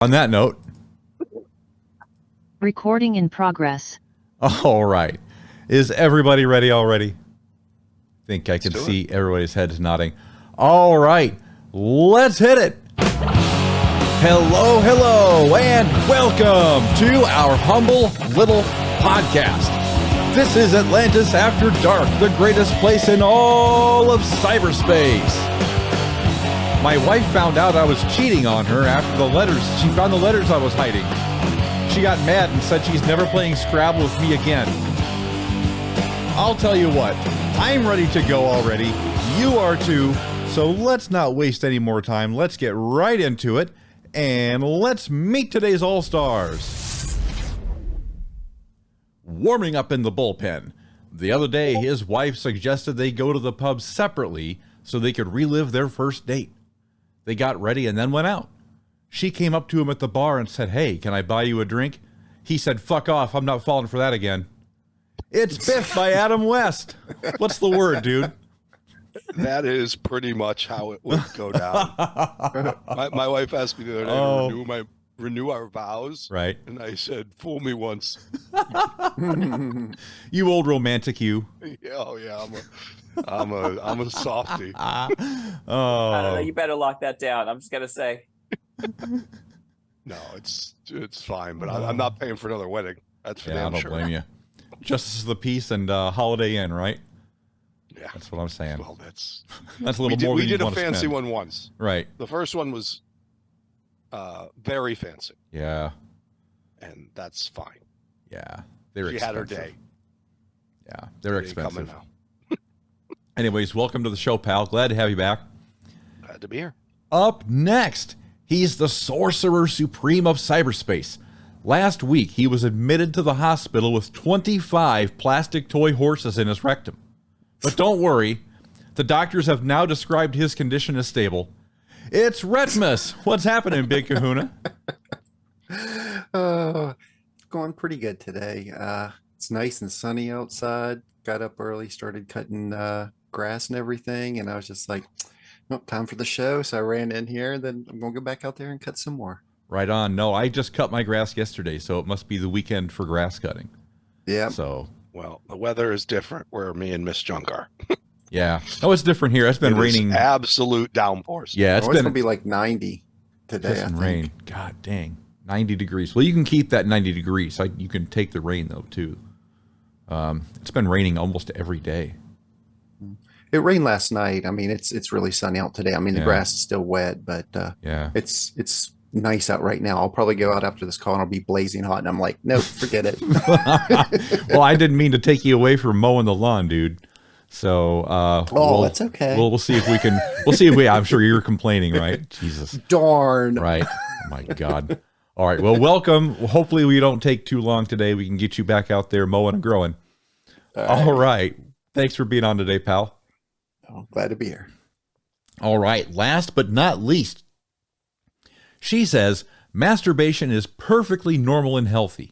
On that note, recording in progress. All right. Is everybody ready already? Think I can see everybody's heads nodding. All right. Let's hit it. Hello, hello, and welcome to our humble little podcast. This is Atlantis After Dark, the greatest place in all of cyberspace. My wife found out I was cheating on her after the letters. She found the letters I was hiding. She got mad and said she's never playing Scrabble with me again. I'll tell you what, I'm ready to go already. You are too. So let's not waste any more time. Let's get right into it. And let's meet today's All-Stars. Warming up in the bullpen. The other day, his wife suggested they go to the pub separately so they could relive their first date. They got ready and then went out. She came up to him at the bar and said, "Hey, can I buy you a drink?" He said, "Fuck off, I'm not falling for that again." It's BIFF by Adam West. What's the word, dude? That is pretty much how it would go down. My wife asked me the other day to renew our vows. Right. And I said, "Fool me once." You old romantic, you. Oh yeah, I'm a softie. I don't know. You better lock that down. I'm just gonna say. No, it's fine, but I'm not paying for another wedding. That's for damn sure. I don't blame you. Justice of the Peace and Holiday Inn, right? Yeah, that's what I'm saying. Well, that's a little more. We did a fancy one once, right? The first one was very fancy. Yeah, and that's fine. Yeah, she had her day. Yeah, they're expensive. Now. Anyways, welcome to the show, pal. Glad to have you back. Glad to be here. Up next, he's the Sorcerer Supreme of cyberspace. Last week, he was admitted to the hospital with 25 plastic toy horses in his rectum. But don't worry, the doctors have now described his condition as stable. It's Retpmus. What's happening, Big Kahuna? Going pretty good today. It's nice and sunny outside. Got up early, started cutting grass and everything, and I was just like, "Nope, time for the show." So I ran in here, then I'm gonna go back out there and cut some more. Right on. No, I just cut my grass yesterday, so it must be the weekend for grass cutting. Yeah. So, well, the weather is different where me and Miss Junk are. Yeah. Oh, it's different here. It's been raining. Absolute downpours. Yeah, it's gonna be like 90 today. Rain. God dang. 90 degrees. Well, you can keep that 90 degrees. You can take the rain though too. It's been raining almost every day. It rained last night. I mean, it's really sunny out today. I mean, the grass is still wet, but yeah, it's nice out right now. I'll probably go out after this call and I'll be blazing hot, and I'm like, nope, forget it. Well, I didn't mean to take you away from mowing the lawn, dude. So that's okay. We'll see if we can. We'll see if we. I'm sure you're complaining, right? Jesus. Darn. Right. Oh my God. All right. Well, welcome. Hopefully we don't take too long today. We can get you back out there mowing and growing. All right. Thanks for being on today, pal. Oh, glad to be here. All right. Last but not least, she says masturbation is perfectly normal and healthy.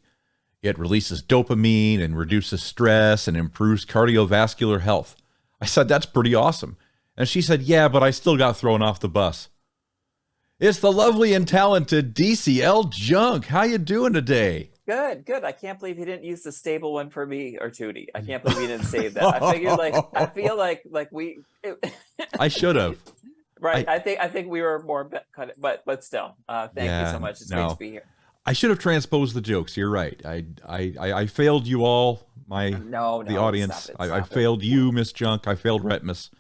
It releases dopamine and reduces stress and improves cardiovascular health. I said, that's pretty awesome. And she said, yeah, but I still got thrown off the bus. It's the lovely and talented DCL Junk. How you doing today? Good. I can't believe he didn't use the stable one for me or Tootie. I can't believe he didn't save that. I feel like we. I should have. Right. I think we were more, but still, thank you so much. It's great to be here. I should have transposed the jokes. You're right. I failed you all. The audience. Stop I failed you, Miss Junk. I failed Retpmus.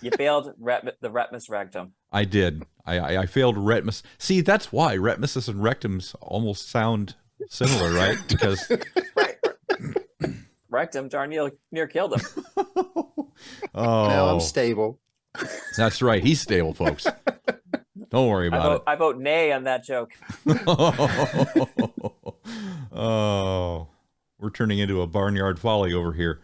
You failed the Retpmus rectum. I did. I failed Retpmus. See, that's why Retpmuses and rectums almost sound similar, right? Because right. Rectum darn near killed him. Oh, now I'm stable. That's right. He's stable, folks. Don't worry about it. I vote nay on that joke. Oh, we're turning into a barnyard folly over here.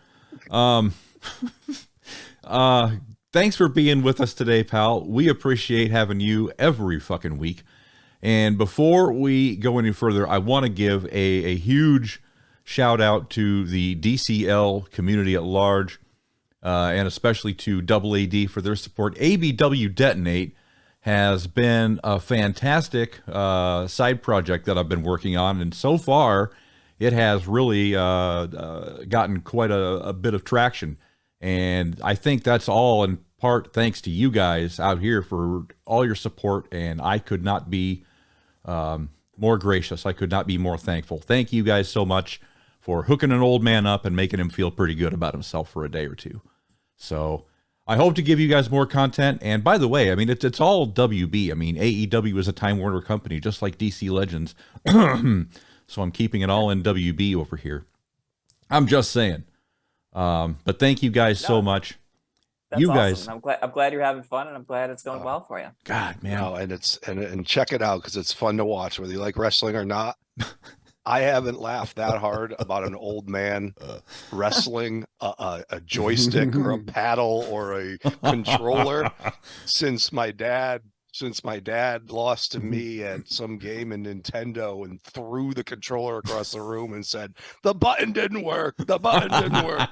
Thanks for being with us today, pal. We appreciate having you every fucking week. And before we go any further, I want to give a huge shout out to the DCL community at large, and especially to Double AD for their support. ABW Detonate has been a fantastic side project that I've been working on, and so far it has really gotten quite a bit of traction. And I think that's all in part thanks to you guys out here for all your support, and I could not be more gracious. I could not be more thankful. Thank you guys so much for hooking an old man up and making him feel pretty good about himself for a day or two. So I hope to give you guys more content. And by the way, I mean, it's all WB. I mean, AEW is a Time Warner company, just like DC Legends. So I'm keeping it all in WB over here. I'm just saying. But thank you guys so much. That's you awesome. guys, I'm glad you're having fun, and I'm glad it's going well for you. God, man. No, and check it out because it's fun to watch, whether you like wrestling or not. I haven't laughed that hard about an old man wrestling a joystick or a paddle or a controller since my dad lost to me at some game in Nintendo and threw the controller across the room and said, "The button didn't work. The button didn't work."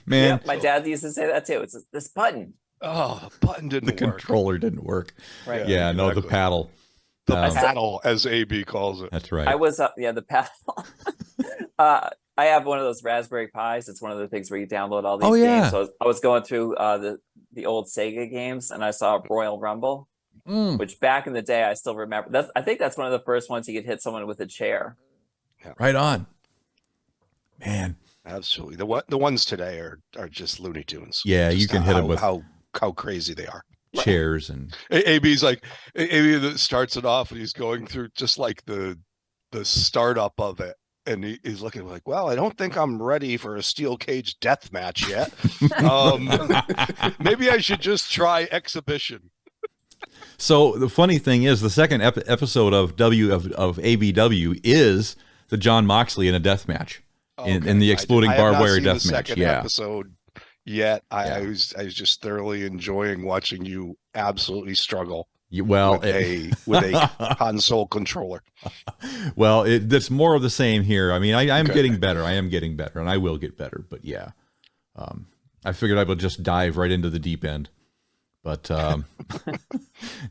Man, Yeah, my dad used to say that too. It's this button. Oh, the button didn't the work. controller didn't work. Right. Yeah, no, the exactly. paddle. The paddle, as AB calls it. That's right. I was the paddle. I have one of those Raspberry Pis. It's one of the things where you download all these games. So I was going through the old Sega games, and I saw Royal Rumble, which back in the day I still remember. I think that's one of the first ones you could hit someone with a chair. Yeah. Right on. Man. Absolutely. The ones today are just Looney Tunes. Yeah, just you can hit them with how crazy they are. chairs and AB's like AB that starts it off and he's going through just like the startup of it, and he's looking like, well, I don't think I'm ready for a steel cage death match yet. Maybe I should just try exhibition. So the funny thing is, the second episode of ABW is the John Moxley in a death match in the exploding barbed wire death match. Yeah. Episode yet. I was just thoroughly enjoying watching you absolutely struggle. Well, with a console controller. Well, it's more of the same here. I mean, I'm getting better. I am getting better, and I will get better. But yeah, I figured I would just dive right into the deep end. But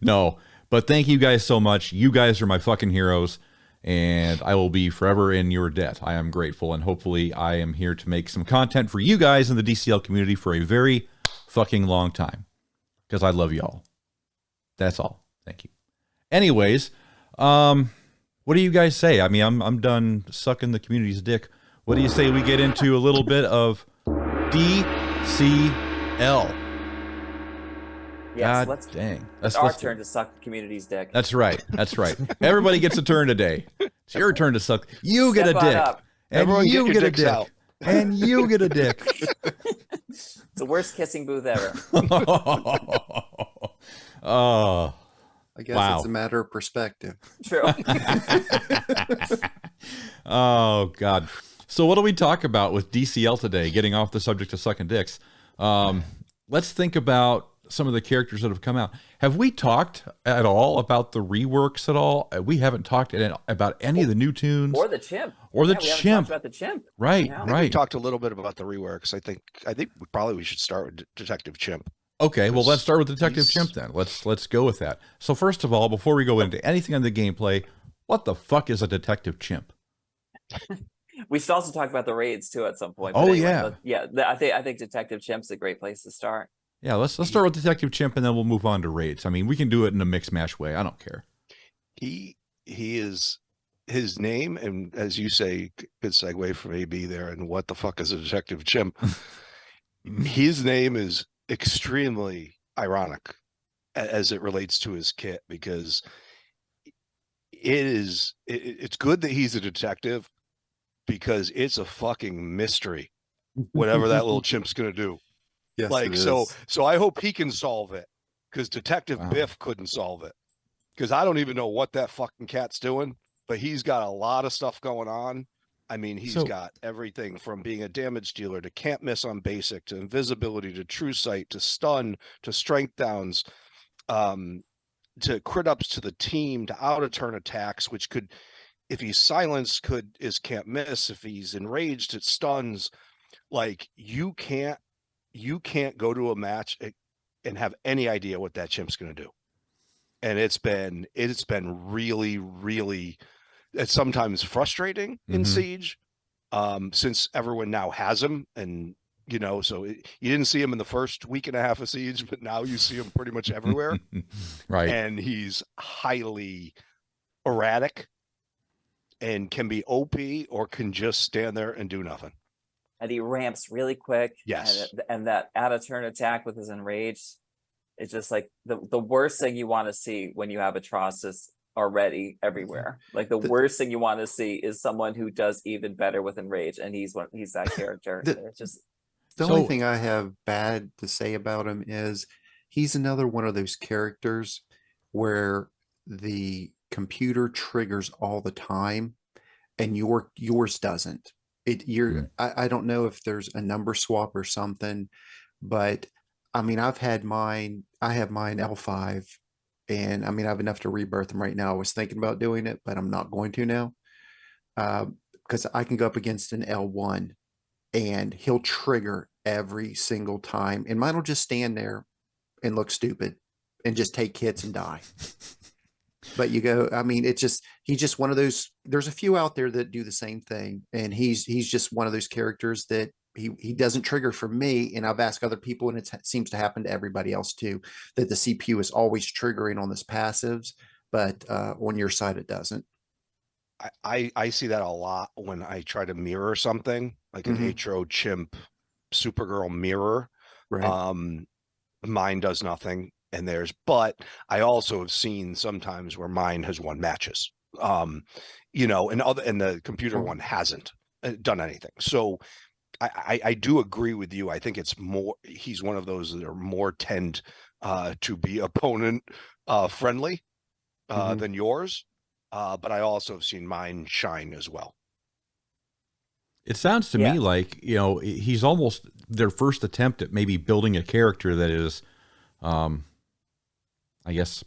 no. But thank you guys so much. You guys are my fucking heroes, and I will be forever in your debt. I am grateful, and hopefully I am here to make some content for you guys in the DCL community for a very fucking long time, because I love y'all. That's all. Thank you. Anyways, what do you guys say? I mean, I'm done sucking the community's dick. What do you say we get into a little bit of DCL? Yes, God dang. It's our turn to suck the community's dick. That's right. That's right. Everybody gets a turn today. It's your turn to suck. You get a Step on dick. up. And Everyone you get your get a dicks dick. out. And you get a dick. It's the worst kissing booth ever. Oh. I guess Wow. it's a matter of perspective. True. Oh, God. So what do we talk about with DCL today, getting off the subject of sucking dicks? Let's think about some of the characters that have come out. Have we talked at all about the reworks at all? We haven't talked about any of the new tunes. Or the chimp. Or the We haven't chimp. talked about the chimp. Right, Yeah. We right. talked a little bit about the reworks. I think we should start with Detective Chimp. Okay, well, let's start with Detective He's- Chimp then. Let's go with that. So first of all, before we go into anything on the gameplay, what the fuck is a Detective Chimp? We should also talk about the raids too at some point. Oh, yeah. I think Detective Chimp's a great place to start. Yeah, let's start with Detective Chimp and then we'll move on to raids. I mean, we can do it in a mix mash way. I don't care. He is his name, and as you say, good segue from AB there. And what the fuck is a Detective Chimp? His name is extremely ironic as it relates to his kit, because it's good that he's a detective, because it's a fucking mystery whatever that little chimp's gonna do. Yes, Like, it so is. I hope he can solve it, because Detective Wow. Biff couldn't solve it, because I don't even know what that fucking cat's doing, but he's got a lot of stuff going on. I mean, he's So- got everything from being a damage dealer to can't miss on basic to invisibility to true sight to stun to strength downs, to crit ups to the team to out of turn attacks, which could, if he's silenced, is can't miss. If he's enraged, it stuns. Like, you can't go to a match and have any idea what that chimp's going to do. And it's been really, really, it's sometimes frustrating in Siege, since everyone now has him, and you didn't see him in the first week and a half of Siege, but now you see him pretty much everywhere. Right. And he's highly erratic and can be OP or can just stand there and do nothing. And he ramps really quick. Yes. And that out of turn attack with his enraged, it's just like the worst thing you want to see when you have Atrocitus already everywhere. Like the worst thing you want to see is someone who does even better with enrage, and he's that character. It's just the only thing I have bad to say about him is he's another one of those characters where the computer triggers all the time and yours doesn't. I don't know if there's a number swap or something, but I mean, I have mine L5, and I mean, I have enough to rebirth him right now. I was thinking about doing it, but I'm not going to now, because I can go up against an L1 and he'll trigger every single time, and mine will just stand there and look stupid and just take hits and die. But I mean, he's just one of those. There's a few out there that do the same thing, and he's just one of those characters that he doesn't trigger for me. And I've asked other people, and it seems to happen to everybody else too, that the CPU is always triggering on this passives, but on your side it doesn't. I see that a lot when I try to mirror something like an Atro Chimp Supergirl mirror. Right. Mine does nothing, but I also have seen sometimes where mine has won matches, and the computer one hasn't done anything. So I do agree with you. I think he's one of those that are more tend to be opponent friendly than yours. But I also have seen mine shine as well. It sounds to me like, he's almost their first attempt at maybe building a character that is, I guess,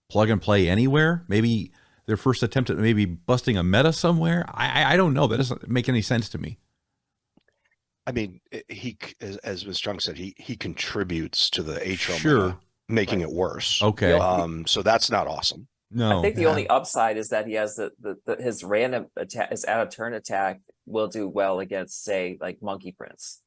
plug and play anywhere. Maybe their first attempt at maybe busting a meta somewhere. I don't know. That doesn't make any sense to me. I mean, he, as Miss Junk said, he contributes to the Atro meta, making it worse. Okay. So that's not awesome. No. I think the only upside is that he has his random attack, his out of turn attack will do well against, say, like Monkey Prince,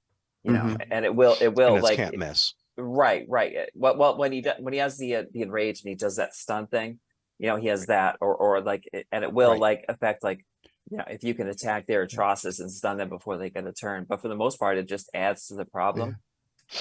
and it will and like can't miss. Right. Well, when he has the enrage and he does that stun thing, he has that, or like, and it will like affect like, if you can attack their Atrocitus and stun them before they get a turn. But for the most part, it just adds to the problem. Yeah.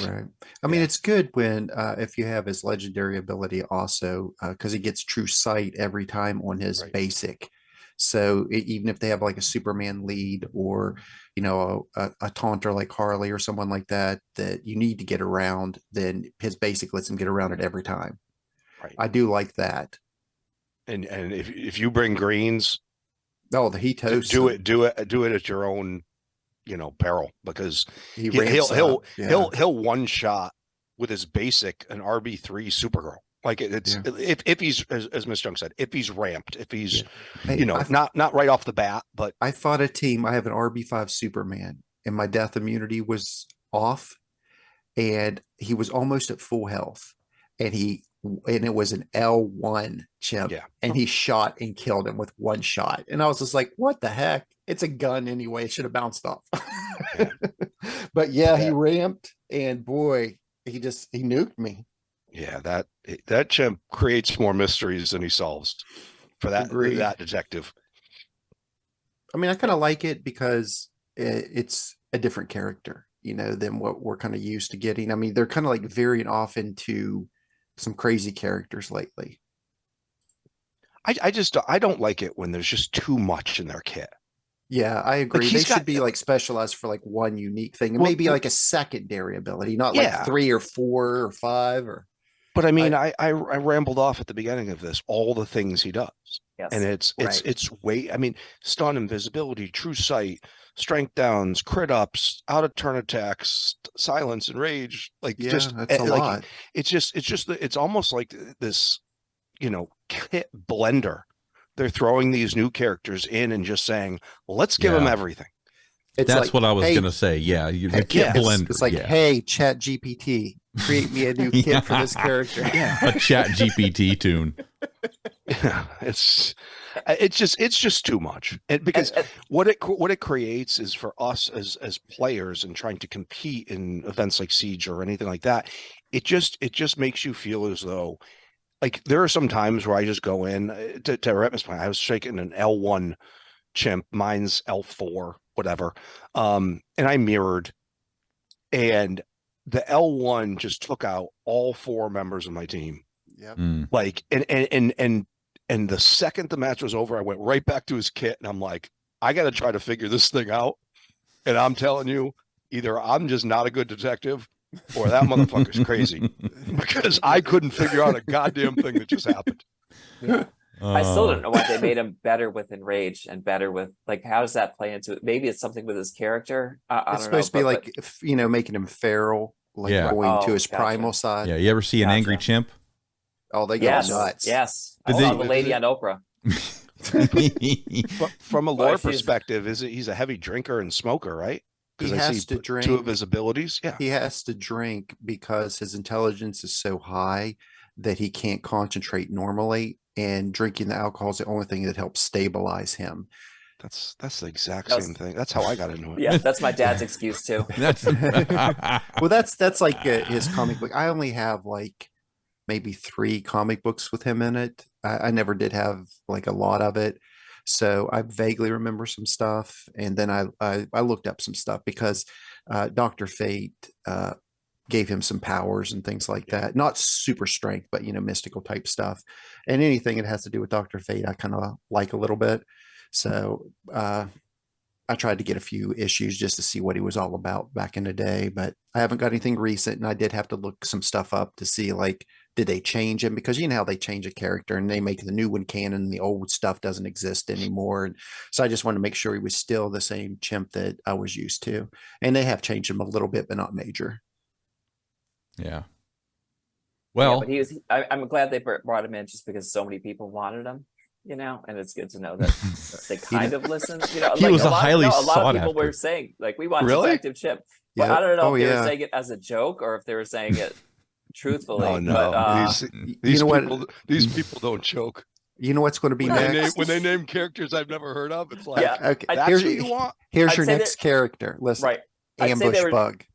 Right. I mean, it's good when if you have his legendary ability also, because he gets true sight every time on his basic. So even if they have like a Superman lead or a taunter like Harley or someone like that you need to get around, then his basic lets him get around it every time. Right. I do like that. And if you bring greens, the heat toast, do it at your own peril, because he'll one shot with his basic an RB3 Supergirl. Like if he's, as Miss Junk said, if he's ramped, if he's not right off the bat. But I fought a team. I have an RB5 Superman, and my death immunity was off, and he was almost at full health, and it was an L1 chimp, and he shot and killed him with one shot, and I was just like, what the heck? It's a gun anyway. It should have bounced off. But he ramped, and boy, he nuked me. Yeah, that chimp creates more mysteries than he solves for that detective. I mean, I kind of like it because it's a different character, than what we're kind of used to getting. I mean, they're kind of like veering off into some crazy characters lately. I don't like it when there's just too much in their kit. Yeah, I agree. Like they should be like specialized for like one unique thing, and maybe like a secondary ability, not like 3 or 4 or 5 or. But I mean, I rambled off at the beginning of this, all the things he does. Yes. And it's way, I mean, stun, invisibility, true sight, strength downs, crit ups, out of turn attacks, silence and rage. Like that's a lot. It's almost like this, kit blender. They're throwing these new characters in and just saying, let's give them everything. That's like, what I was going to say. Yeah. You can't blend. It's like, hey, Chat GPT, create me a new kit for this character. A Chat GPT tune. Yeah, it's just too much. And because what it creates is for us as players and trying to compete in events like Siege or anything like that, it just makes you feel as though, like, there are some times where I just go in to Retpmus plan. I was shaking an L1 chimp, mine's L4, whatever. And I mirrored, and the L1 just took out all 4 members of my team. Yep. Like, and the second the match was over, I went right back to his kit, and I'm like, I got to try to figure this thing out. And I'm telling you, either I'm just not a good detective, or that motherfucker's crazy, because I couldn't figure out a goddamn thing that just happened. I still don't know why they made him better with Enrage and better with, like, how does that play into it? Maybe it's something with his character. It's supposed to be like, making him feral, like going to his primal side. Yeah, you ever see an angry chimp? Oh, they go nuts. Yes. I saw the lady on Oprah. From a lore perspective, he's a heavy drinker and smoker, right? He has to drink. 2 of his abilities. Yeah. He has to drink because his intelligence is so high that he can't concentrate normally, and drinking the alcohol is the only thing that helps stabilize him. That's the exact same thing. That's how I got into it. Yeah, that's my dad's excuse too. Well, that's like his comic book. I only have like maybe 3 comic books with him in it. I never did have like a lot of it. So I vaguely remember some stuff. And then I looked up some stuff because Dr. Fate gave him some powers and things like that. Not super strength, but, mystical type stuff. And anything that has to do with Dr. Fate, I kind of like a little bit. So I tried to get a few issues just to see what he was all about back in the day, but I haven't got anything recent. And I did have to look some stuff up to see, like, did they change him? Because you know how they change a character and they make the new one canon and the old stuff doesn't exist anymore. And so I just wanted to make sure he was still the same chimp that I was used to. And they have changed him a little bit, but not major. Yeah. Well, but I'm glad they brought him in just because so many people wanted him, and it's good to know that they kind of listened. He was a lot of people were saying, like, we want Detective Chimp. But I don't know if they were saying it as a joke or if they were saying it truthfully. Oh, no. But, these people don't joke. You know what's going to be next? When they name characters I've never heard of, it's like, okay, that's what you want. Here's your next character. Listen, right. Ambush Bug.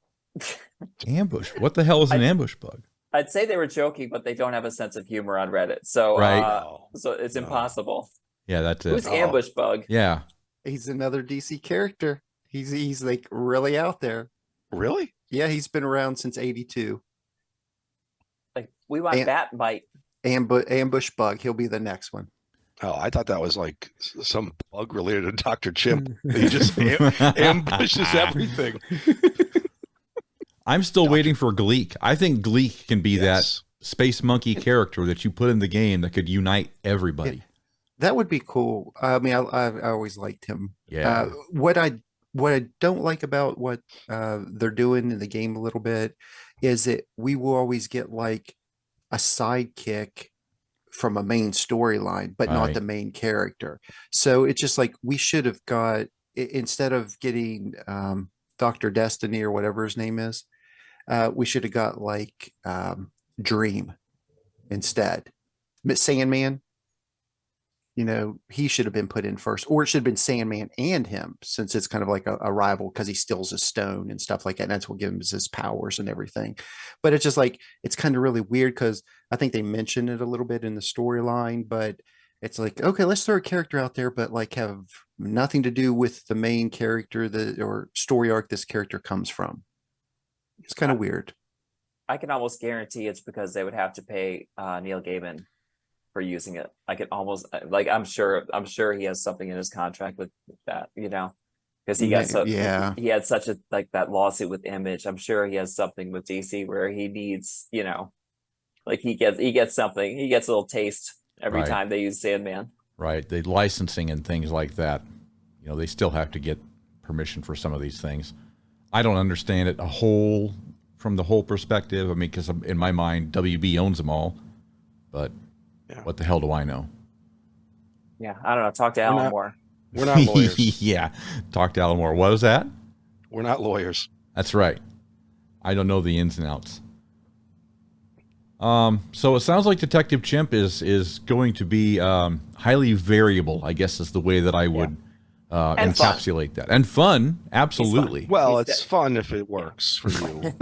Ambush? What the hell is an ambush bug? I'd say they were joking, but they don't have a sense of humor on Reddit. So, so it's impossible. Yeah, that's it. Who's Ambush Bug? Yeah. He's another DC character. He's like really out there. Really? Yeah, he's been around since '82. Like, we want Bat Bite. Ambush Bug. He'll be the next one. Oh, I thought that was like some bug related to Dr. Chimp. He just ambushes everything. I'm still waiting for Gleek. I think Gleek can be that space monkey character that you put in the game that could unite everybody. Yeah, that would be cool. I mean, I always liked him. Yeah. What I don't like about what they're doing in the game a little bit is that we will always get like a sidekick from a main storyline, but not the main character. So it's just like we should have got, instead of getting Dr. Destiny or whatever his name is, we should have got like Dream instead. Sandman, he should have been put in first, or it should have been Sandman and him, since it's kind of like a rival because he steals a stone and stuff like that. And that's what gives him his powers and everything. But it's just like, it's kind of really weird because I think they mentioned it a little bit in the storyline, but it's like, okay, let's throw a character out there, but like have nothing to do with the main character or story arc this character comes from. It's kind of weird. I can almost guarantee it's because they would have to pay Neil Gaiman for using it. I could almost, like, I'm sure he has something in his contract with that, because he had such a, like, that lawsuit with Image. I'm sure he has something with DC where he needs, like he gets something, he gets a little taste every time they use Sandman. Right. The licensing and things like that, they still have to get permission for some of these things. I don't understand it from the whole perspective. I mean, because in my mind, WB owns them all, but what the hell do I know? Yeah, I don't know. Talk to Alan Moore. We're not lawyers. Yeah, talk to Alan Moore. What was that? We're not lawyers. That's right. I don't know the ins and outs. So it sounds like Detective Chimp is going to be highly variable, I guess is the way that I would encapsulate that. And fun, absolutely. Well, it's fun if it works for you.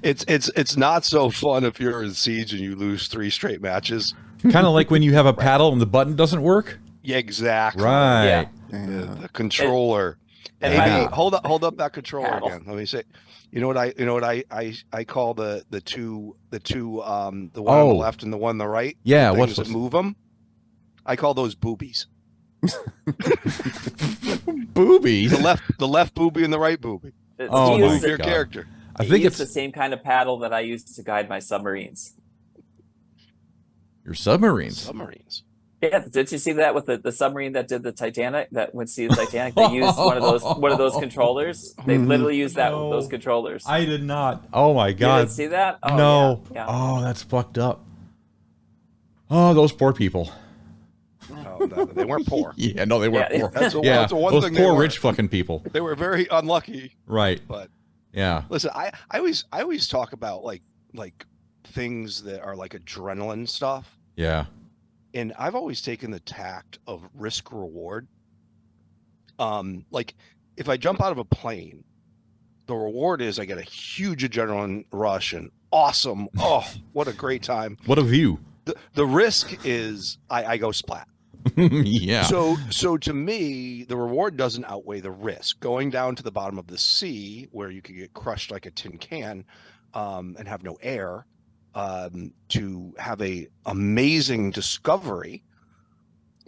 it's not so fun if you're in Siege and you lose 3 straight matches. Kind of like when you have a paddle and the button doesn't work. Yeah, exactly. Right. Yeah. The controller. And hold up that controller paddle. again. Let me say. You know what I call the two the one on the left and the one on the right? Yeah, the what's that move them? I call those boobies. Boobies. The left boobie and the right boobie. Oh my Your God. character. I think it's the same kind of paddle that I used to guide my submarines. your submarines. Submarines. Yeah, did you see that with the submarine that did the Titanic? That went see the Titanic. They used one of those controllers. They literally used that with those controllers. I did not. Oh my God. You didn't see that? Oh, no. Yeah. Oh, that's fucked up. Oh, those poor people. No, they weren't poor. Yeah, no, they weren't poor. That's the one those thing poor rich fucking people. They were very unlucky. Right. But yeah. Listen, I always talk about like things that are like adrenaline stuff. Yeah. And I've always taken the tact of risk reward. Like if I jump out of a plane, the reward is I get a huge adrenaline rush and awesome. Oh, what a great time. What a view. The risk is I go splat. Yeah. So to me, the reward doesn't outweigh the risk. Going down to the bottom of the sea where you could get crushed like a tin can and have no air. To have a amazing discovery,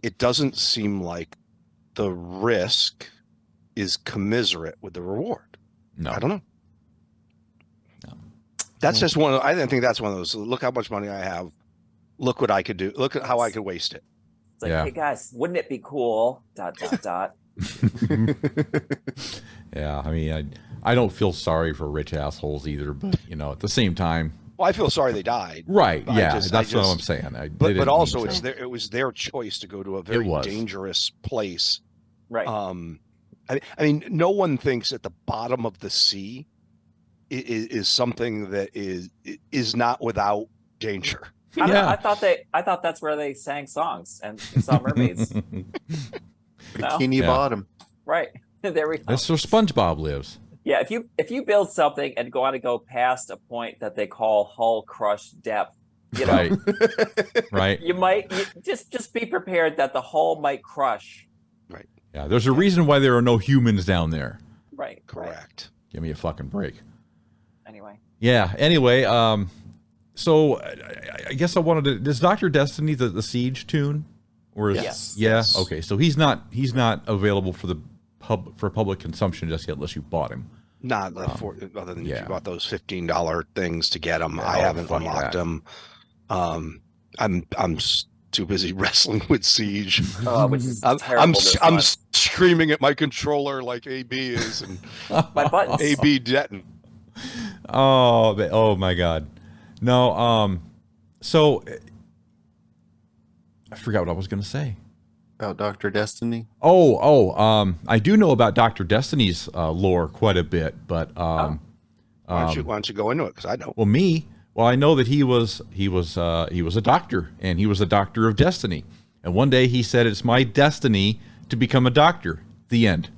it doesn't seem like the risk is commiserate with the reward. No, I don't know. No. That's just one. I think that's one of those. Look how much money I have. Look what I could do. Look at how I could waste it. It's like, hey guys, wouldn't it be cool? ... Yeah, I mean, I don't feel sorry for rich assholes either, but at the same time. Well, I feel sorry they died. Right. Yeah, that's what I'm saying. But also, it was their choice to go to a very dangerous place. Right. I mean, no one thinks at the bottom of the sea is something that is not without danger. I thought that's where they sang songs and saw mermaids. Bikini Bottom. Right. There we go. That's where SpongeBob lives. Yeah, if you build something and want to go past a point that they call hull crush depth, right, right, you might just be prepared that the hull might crush. Right. Yeah, there's a reason why there are no humans down there. Right. Correct. Right. Give me a fucking break. Anyway. Yeah. Anyway, so I guess I wanted to. Is Dr. Destiny the Siege tune? Or is yes. Yeah. Yes. Okay. So he's not available for the public consumption just yet, unless you bought him. Not other than if you bought those $15 things to get them. Yeah, I haven't unlocked them. I'm too busy wrestling with Siege. Which is I'm screaming at my controller like AB is, and my buttons. AB Detton. Oh my God. No. So I forgot what I was going to say. About Dr. Destiny? I do know about Dr. Destiny's lore quite a bit, but why don't you go into it? Because I don't. Well, I know that he was a doctor, and he was a doctor of destiny. And one day he said, "It's my destiny to become a doctor." The end.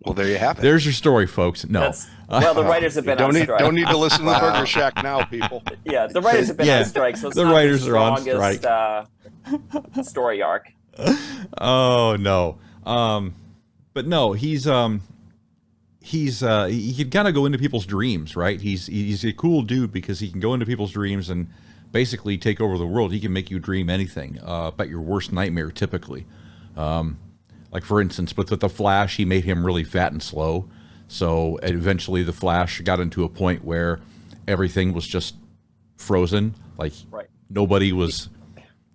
Well, there you have it. There's your story, folks. No. Well, the writers have been on strike. Don't need to listen to the Burger Shack now, people. Yeah, the writers have been on strike, so it's the not writers the are on strike. Story arc. Oh no. But no, he can kind of go into people's dreams, right? He's a cool dude because he can go into people's dreams and basically take over the world. He can make you dream anything, about your worst nightmare, typically. Like for instance, with the Flash, he made him really fat and slow. So eventually the Flash got into a point where everything was just frozen. Like nobody was,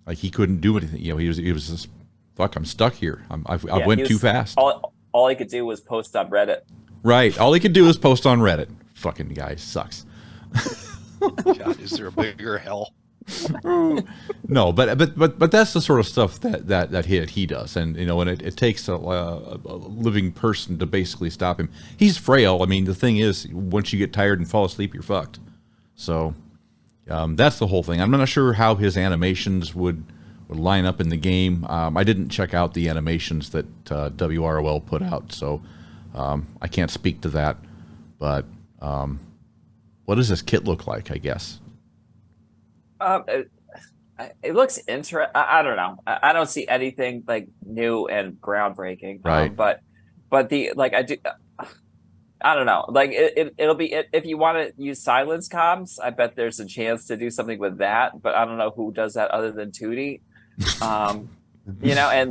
like he couldn't do anything. He was just, fuck, I'm stuck here. I went too fast. All he could do was post on Reddit. Right. All he could do is post on Reddit. Fucking guy sucks. God, is there a bigger hell? No, but that's the sort of stuff that he does, and and it takes a living person to basically stop him. He's frail. I mean, the thing is, once you get tired and fall asleep, you're fucked. So that's the whole thing. I'm not sure how his animations would line up in the game. I didn't check out the animations that WROL put out, so I can't speak to that. But what does this kit look like, I guess? It looks interesting. I don't know. I don't see anything like new and groundbreaking. Right. But the like I do. I don't know. Like it'll be if you want to use silence comms. I bet there's a chance to do something with that. But I don't know who does that other than Tootie. And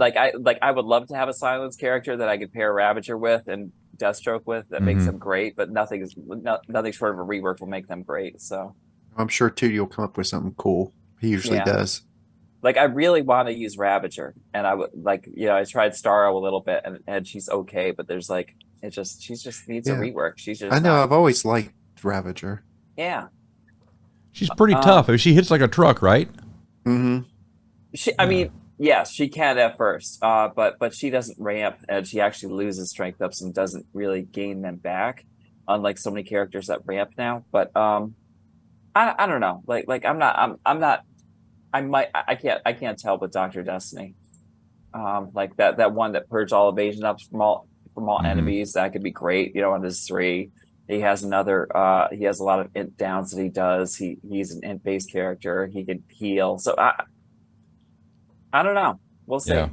I would love to have a silence character that I could pair Ravager with and Deathstroke with that makes them great. But nothing short of a rework will make them great. So. I'm sure Tootie will come up with something cool. He usually does. Like I really want to use Ravager, and I would I tried Starro a little bit, and she's okay, but there's she just needs a rework. She's just. I know. I've always liked Ravager. Yeah. She's pretty tough. I mean, she hits like a truck, right? Mm-hmm. I mean, yes, she can at first, but she doesn't ramp, and she actually loses strength ups and doesn't really gain them back, unlike so many characters that ramp now. But I don't know. I can't tell with Dr. Destiny. Like that one that purged all evasion ups from all enemies, that could be great, on his 3. He has another he has a lot of int downs that he does. He's an int based character. He can heal. So I don't know. We'll see. Yeah.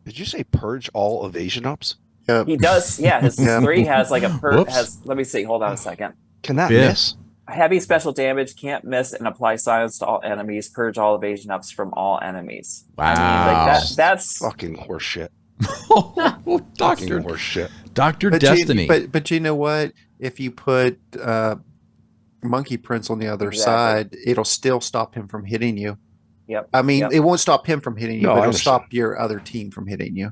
Did you say purge all evasion ups? Yep. He does, yeah. His 3 has like a Whoops. let me see, hold on a second. Can that BIFF. miss? Heavy special damage, can't miss, and apply silence to all enemies. Purge all evasion ups from all enemies. Wow. I mean, that's fucking horseshit. Doctor Horseshit. Dr. Destiny. But you know what? If you put Monkey Prince on the other side, it'll still stop him from hitting you. Yep. I mean, it won't stop him from hitting you, No, but I it'll stop understand. your other team from hitting you.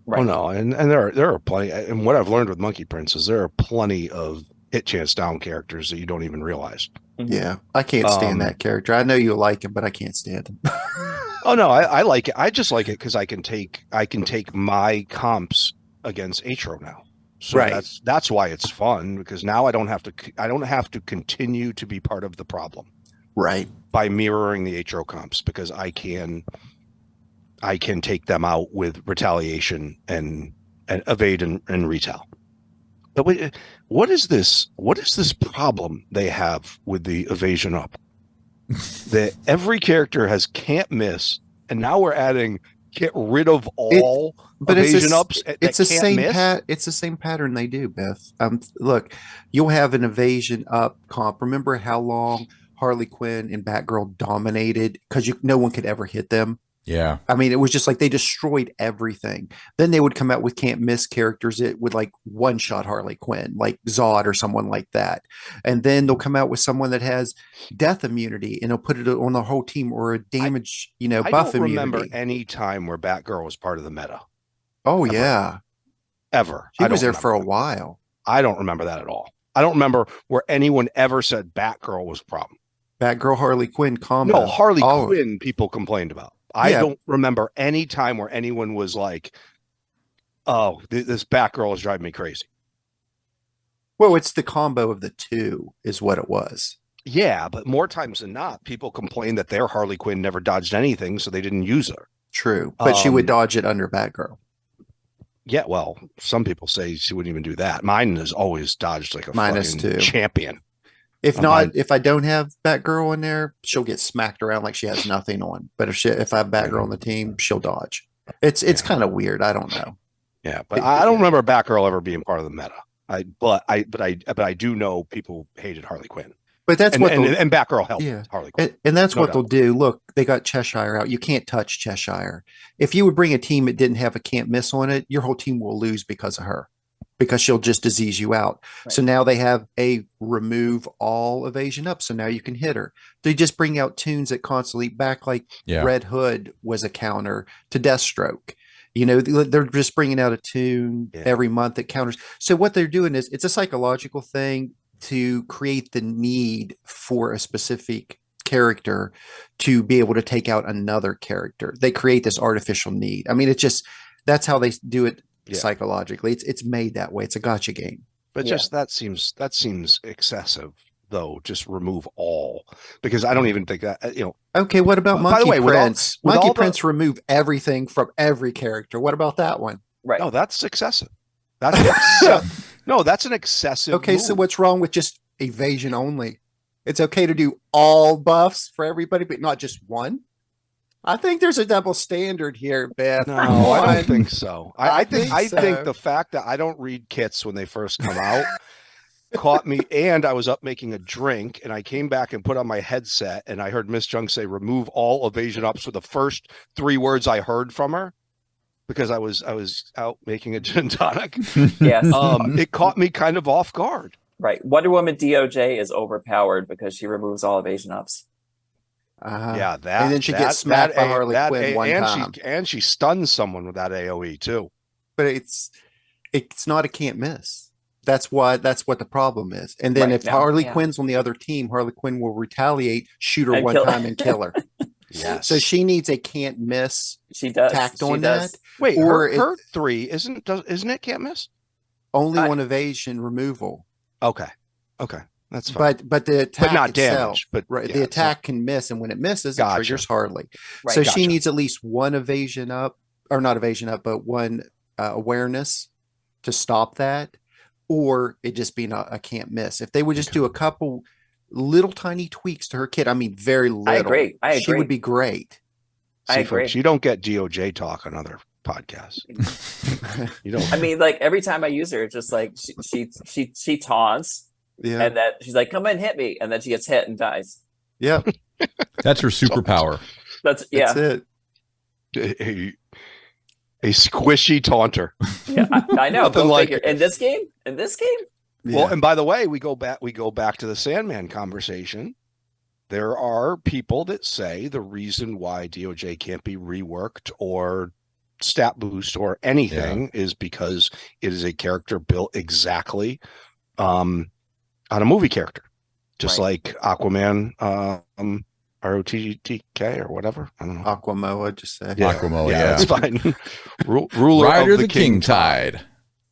Right. Oh no, and there are plenty. And what I've learned with Monkey Prince is there are plenty of hit chance down characters that you don't even realize. Yeah, I can't stand that character. I know you like him, but I can't stand him. Oh no, I like it. I just like it because I can take my comps against Atro now. So Right. that's why it's fun, because now I don't have to continue to be part of the problem Right. by mirroring the Atro comps, because I can take them out with retaliation and evade and retail. But wait, what is this problem they have with the evasion up? That every character has can't miss, and now we're adding get rid of all evasion ups. It's the same it's the same pattern they do, Biff. Look, you'll have an evasion up comp. Remember how long Harley Quinn and Batgirl dominated because no one could ever hit them? Yeah. I mean, it was just like they destroyed everything. Then they would come out with can't miss characters that would like one shot Harley Quinn, like Zod or someone like that. And then they'll come out with someone that has death immunity and they'll put it on the whole team, or a damage, buff immunity. I don't remember any time where Batgirl was part of the meta. Oh, yeah. Ever. She was there for a while. I don't remember that at all. I don't remember where anyone ever said Batgirl was a problem. Batgirl Harley Quinn combo. No, Harley Quinn people complained about. I don't remember any time where anyone was like, oh, this Batgirl is driving me crazy. Well, it's the combo of the two is what it was. Yeah, but more times than not, people complained that their Harley Quinn never dodged anything, so they didn't use her. True, but she would dodge it under Batgirl. Yeah, well, some people say she wouldn't even do that. Mine has always dodged like a fucking champion. If I don't have Batgirl in there, she'll get smacked around like she has nothing on. But if I have Batgirl on the team, she'll dodge. It's kind of weird. I don't know. Yeah, but I don't remember Batgirl ever being part of the meta. But I do know people hated Harley Quinn. But that's and Batgirl helped Harley Quinn. And that's what they'll do. Look, they got Cheshire out. You can't touch Cheshire. If you would bring a team that didn't have a can't miss on it, your whole team will lose because of her. Because she'll just disease you out. Right. So now they have a remove all evasion up. So now you can hit her. They just bring out tunes that constantly back, like Red Hood was a counter to Deathstroke. They're just bringing out a tune every month that counters. So what they're doing is it's a psychological thing to create the need for a specific character to be able to take out another character. They create this artificial need. I mean, it's just that's how they do it psychologically. It's made that way. It's a gotcha game. But just that seems excessive, though. Just remove all, because I don't even think that Okay, what about Monkey by the way, Prince? with Monkey all Prince remove everything from every character. What about that one? Right. No, that's excessive. That's no, that's an excessive. Okay, move. so what's wrong with just evasion only? It's okay to do all buffs for everybody, but not just one. I think there's a double standard here, Biff. No, I don't think so. I think the fact that I don't read kits when they first come out caught me, and I was up making a drink, and I came back and put on my headset, and I heard Miss Junk say, "Remove all evasion ups," for the first 3 words I heard from her, because I was out making a gin tonic. Yes. It caught me kind of off guard. Right. Wonder Woman DOJ is overpowered because she removes all evasion ups. Yeah, that. And then she gets smacked by Harley Quinn one time. And she stuns someone with that AoE too. But it's not a can't miss. That's what the problem is. And then if Harley Quinn's on the other team, Harley Quinn will retaliate, shoot her one time, and kill her. Yes. So she needs a can't miss. She does. Tacked on that. Wait, her 3 isn't it can't miss? Only one evasion removal. Okay. That's fine. But the attack but not itself, damage. But the attack can miss, and when it misses, it triggers Harley. Right, so she needs at least one evasion up, or not evasion up, but one awareness to stop that, or it just being a can't miss. If they would just do a couple little tiny tweaks to her kit, I mean, very little. I agree. She would be great. I agree. Folks, you don't get DOJ talk on other podcasts. You don't. I mean, like every time I use her, it's just like she taunts. Yeah. And that she's like, come in, hit me, and then she gets hit and dies. Yeah. That's her superpower. That's it. A squishy taunter. Yeah, I know. Nothing like in this game. Well, and by the way, we go back to the Sandman conversation. There are people that say the reason why DOJ can't be reworked or stat boost or anything is because it is a character built exactly on a movie character, just like Aquaman, ROTTK or whatever. I don't know. Aquamoa, just say. Yeah. Aquamoa, that's fine. Ruler Rider of the King Tide.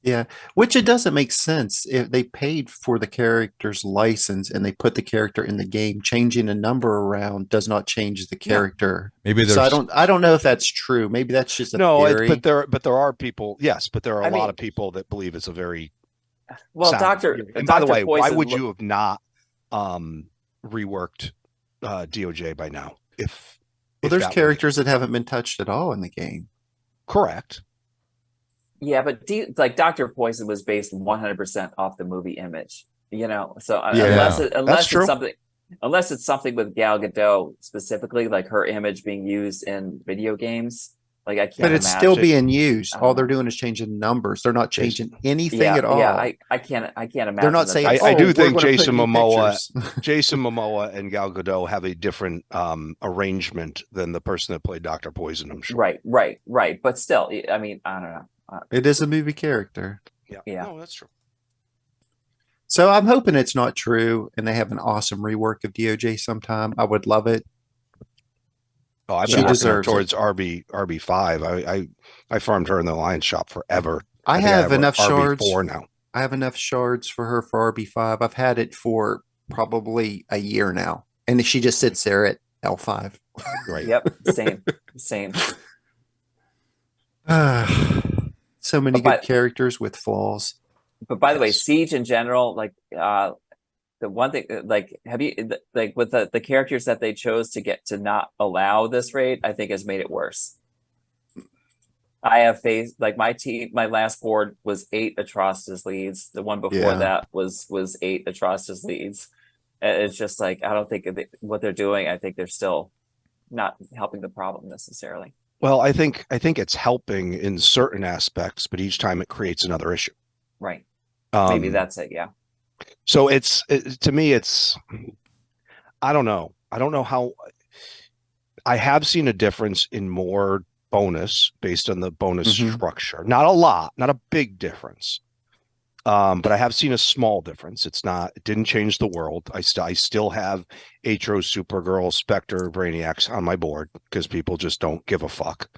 Yeah, which it doesn't make sense if they paid for the character's license and they put the character in the game. Changing a number around does not change the character. Maybe there's. So I don't know if that's true. Maybe that's just a theory. but there are people. Yes, but there are a lot of people that believe it's a very Doctor. And by the way, why would you have not reworked DOJ by now? If there's characters that haven't been touched at all in the game. Correct. Yeah, but Dr. Poison was based 100% off the movie image. So unless it's something with Gal Gadot specifically, like her image being used in video games. Like I can't. But it's still being used. All they're doing is changing numbers. They're not changing anything at all. Yeah, I can't imagine. They're not saying. I do think Jason Momoa and Gal Gadot have a different arrangement than the person that played Dr. Poison. I'm sure. Right. But still, I mean, I don't know. It is a movie character. Yeah. No, that's true. So I'm hoping it's not true, and they have an awesome rework of DOJ sometime. I would love it. Oh, I've been working towards RB5. I farmed her in the Lions shop forever. I have enough shards RB4 now. I have enough shards for her for RB5. I've had it for probably a year now, and she just sits there at L5. Right. Yep. Same. So many good characters with flaws. But by the way, Siege in general, like the one thing, like have you like with the characters that they chose to not allow this raid, I think has made it worse. I have faced like my last board was 8 Atrocitus leads. The one before that was 8 Atrocitus leads. And it's just like I don't think what they're doing. I think they're still not helping the problem necessarily. Well, I think it's helping in certain aspects, but each time it creates another issue. Right. Maybe that's it. Yeah. So to me, I don't know. I don't know how. I have seen a difference in more bonus based on the bonus structure. Not a lot, not a big difference. But I have seen a small difference. It didn't change the world. I still have Atro, Supergirl, Spectre, Brainiacs on my board because people just don't give a fuck.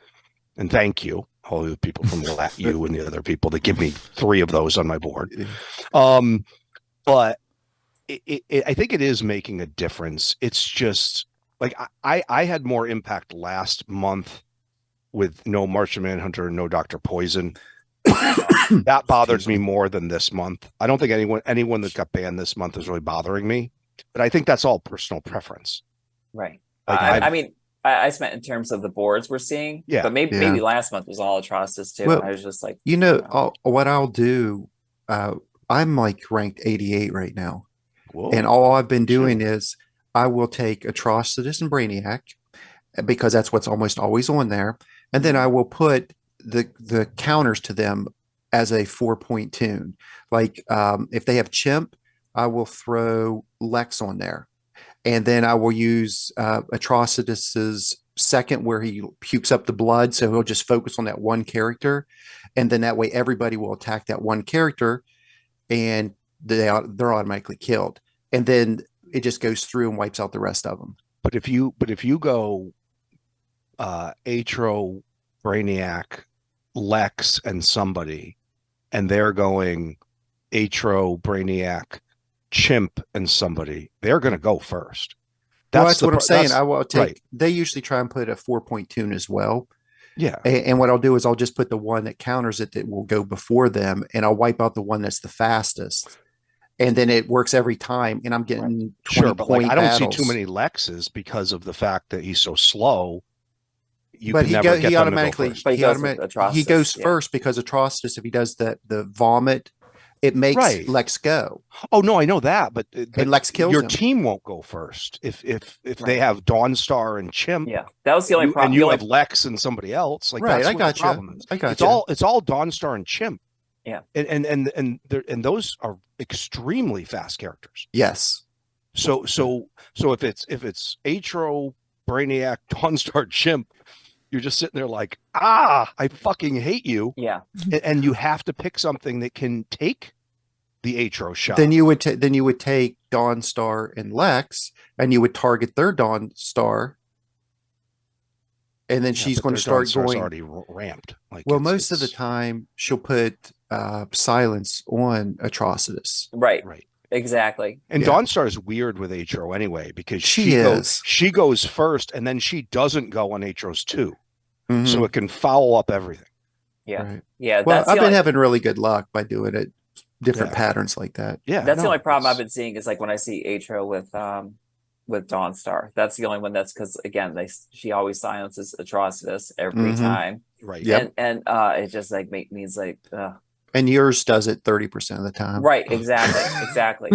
And thank you, all the people from you and the other people that give me 3 of those on my board. But I think it is making a difference. It's just like I had more impact last month with no Martian Manhunter, no Dr. Poison. That bothered me more than this month. I don't think anyone that got banned this month is really bothering me, but I think that's all personal preference. Right. Like I mean, I spent in terms of the boards we're seeing. Yeah. But maybe last month was all Atrocitus too. Well, I was just like, what I'll do, I'm like ranked 88 right now. Whoa. And all I've been doing is I will take Atrocitus and Brainiac because that's what's almost always on there. And then I will put the counters to them as a 4-point tune. Like if they have Chimp, I will throw Lex on there. And then I will use Atrocitus's second where he pukes up the blood. So he'll just focus on that one character. And then that way everybody will attack that one character and they're automatically killed. And then it just goes through and wipes out the rest of them. But if you go Atro, Brainiac, Lex, and somebody, and they're going Atro, Brainiac, Chimp, and somebody, they're going to go first. That's what I'm saying. I will take. Right. They usually try and put a 4-point tune as well. Yeah. And what I'll do is I'll just put the one that counters it that will go before them, and I'll wipe out the one that's the fastest. And then it works every time, and I'm getting 20 but point I don't battles. see too many Lexes because of the fact that he's so slow. He automatically he goes first because Atrocitus, if he does the vomit, it makes Lex go. Oh no, I know that, but Lex kills your him. team won't go first if they have Dawnstar and Chimp. Yeah, that was the only problem. And you have Lex and somebody else. Like that's I got the problem is. I got it's all Dawnstar and Chimp. Yeah, and those are extremely fast characters. Yes. So if it's Atro, Brainiac, Dawnstar, Chimp, you're just sitting there like, I fucking hate you. Yeah. And you have to pick something that can take the Atro shot. Then you would take Dawnstar and Lex, and you would target their Dawnstar. And then she's going to start going. Already ramped. Like most of the time, she'll put silence on Atrocitus. Right. Exactly. And Dawnstar is weird with Atro anyway because she goes first, and then she doesn't go on Atro's 2, so it can foul up everything. Yeah. Right. Yeah. Well, I've been having really good luck by doing it, different patterns like that. Yeah. That's the only problem I've been seeing is like when I see Atro with Dawnstar. That's the only one that's because again she always silences Atrocitus every time. Right. Yep. And it just like means like and yours does it 30% of the time. Right, exactly.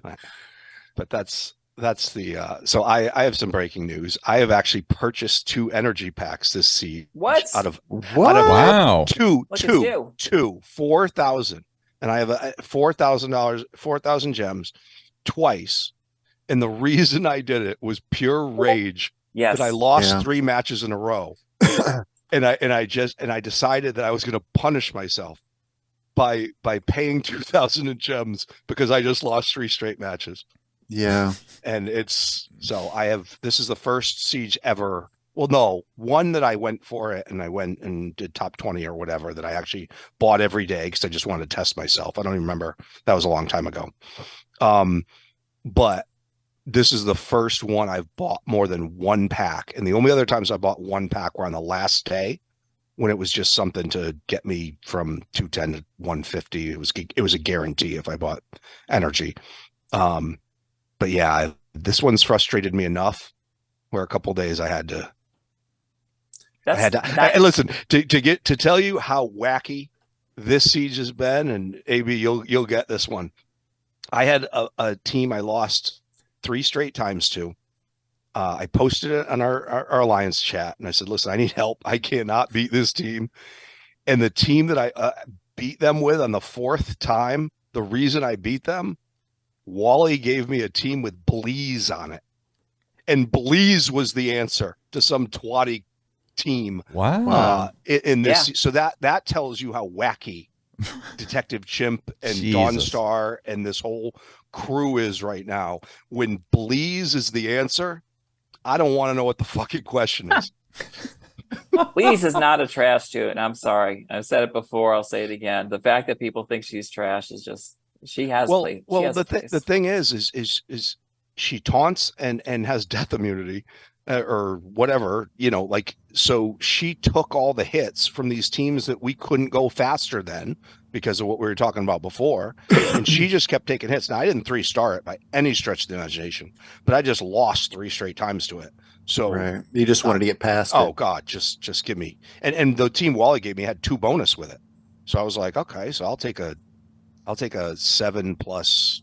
But that's the so I have some breaking news. I have actually purchased 2 energy packs this season. What? Wow. Two 4,000. And I have a $4,000 gems twice. And the reason I did it was pure rage. Yes. That I lost 3 matches in a row. And I decided that I was going to punish myself by paying 2,000 in gems because I just lost 3 straight matches. Yeah. And this is the first siege ever. Well, no, one that I went for it and I went and did top 20 or whatever that I actually bought every day because I just wanted to test myself. I don't even remember. That was a long time ago. But this is the first one I've bought more than 1 pack. And the only other times I bought 1 pack were on the last day when it was just something to get me from 210 to 150. It was a guarantee if I bought energy. But yeah, this one's frustrated me enough where a couple days I had to listen to tell you how wacky this siege has been. And AB, you'll get this one. I had a team I lost 3 straight times to. I posted it on our Alliance chat and I said, listen, I need help. I cannot beat this team. And the team that I beat them with on the 4th time, the reason I beat them, Wally gave me a team with Bleez on it. And Bleez was the answer to some twatty team. Wow. In this. So that tells you how wacky Detective Chimp and Jesus. Dawnstar and this whole crew is right now. When Bleez is the answer, I don't want to know what the fucking question is. Bleez is not a trash tune. I'm sorry. I've said it before. I'll say it again. The fact that people think she's trash is just she has played. The thing is she taunts and has death immunity or whatever, like, so she took all the hits from these teams that we couldn't go faster than because of what we were talking about before. And she just kept taking hits. Now, I didn't 3-star it by any stretch of the imagination, but I just lost 3 straight times to it. So right. You just wanted to get past it. Oh God, just give me. And the team Wally gave me had 2 bonus with it. So I was like, okay, so I'll take a 7 plus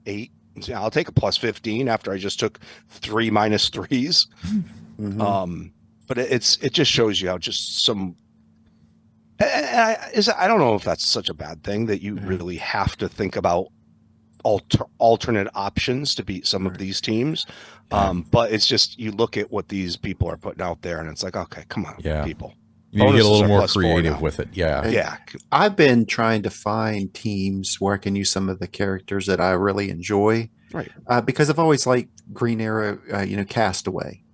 8. I'll take a plus 15 after I just took 3 minus 3s. Mm-hmm. But it just shows you how just some. I don't know if that's such a bad thing that you really have to think about alternate options to beat some of these teams. But it's just, you look at what these people are putting out there and it's like, okay, come on, people. You need to get a little more creative with it. Yeah. I've been trying to find teams where I can use some of the characters that I really enjoy. Right. Because I've always liked Green Arrow, Castaway.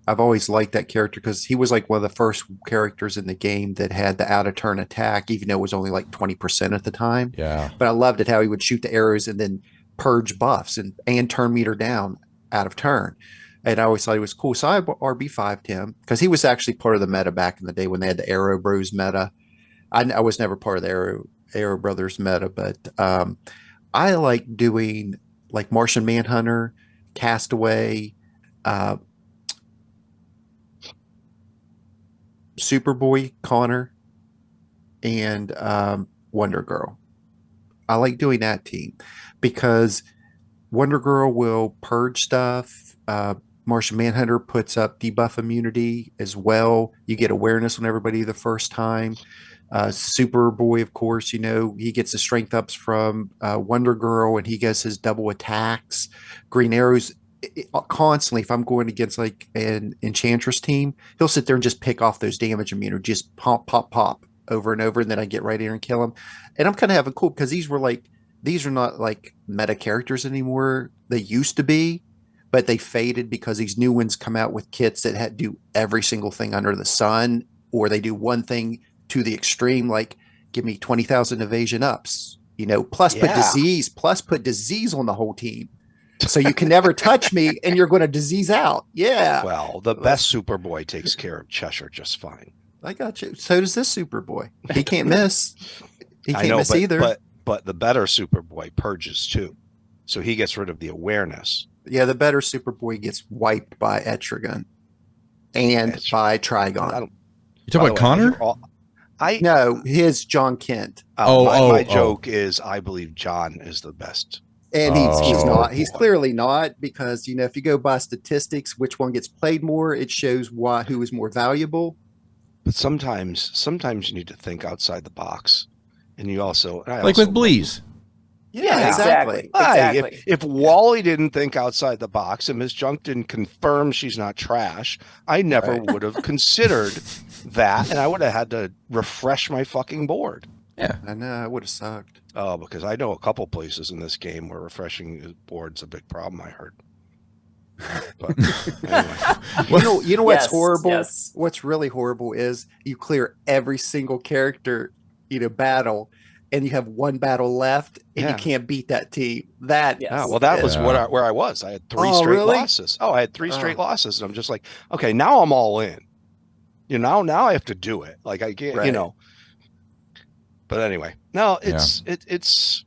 I've always liked that character because he was like one of the first characters in the game that had the out of turn attack, even though it was only like 20% at the time. Yeah. But I loved it how he would shoot the arrows and then purge buffs and turn meter down out of turn. And I always thought he was cool. So I RB5'd him because he was actually part of the meta back in the day when they had the Arrow Bros meta. I was never part of the Arrow Brothers meta, but I like doing like Martian Manhunter, Castaway, Superboy Connor, and Wonder Girl. I like doing that team because Wonder Girl will purge stuff. Martian Manhunter puts up debuff immunity as well. You get awareness on everybody the first time. Superboy, of course, he gets the strength ups from Wonder Girl and he gets his double attacks. Green Arrow's constantly, if I'm going against like an Enchantress team, he'll sit there and just pick off those damage immunity, just pop, pop, pop over and over. And then I get right here and kill him. And I'm kind of having cool because these are not like meta characters anymore. They used to be, but they faded because these new ones come out with kits that do every single thing under the sun, or they do one thing to the extreme, like give me 20,000 evasion ups, plus put disease on the whole team. So you can never touch me and you're going to disease out. Yeah. Well, the best Superboy takes care of Cheshire just fine. I got you. So does this Superboy. He can't miss. He can't miss either. But the better Superboy purges too. So he gets rid of the awareness. Yeah, the better Superboy gets wiped by Etrigan and by Trigon. You talking about Connor? No, his John Kent. My joke is I believe John is the best. And he's not. He's clearly not because, if you go by statistics, which one gets played more, it shows who is more valuable. But sometimes you need to think outside the box. And you also... with Bleez. Yeah, exactly. If Wally didn't think outside the box and Miss Junk didn't confirm she's not trash, I never would have considered that, and I would have had to refresh my fucking board. Yeah. I know, it would have sucked. Oh, because I know a couple places in this game where refreshing the board's a big problem, I heard. But anyway. You know what's horrible? Yes. What's really horrible is you clear every single character, battle, and you have one battle left, and you can't beat that team. That was where I was. I had 3 straight losses. Oh, I had 3 straight losses, and I'm just like, okay, now I'm all in. Now I have to do it. Like I can't, But anyway, no, it's it's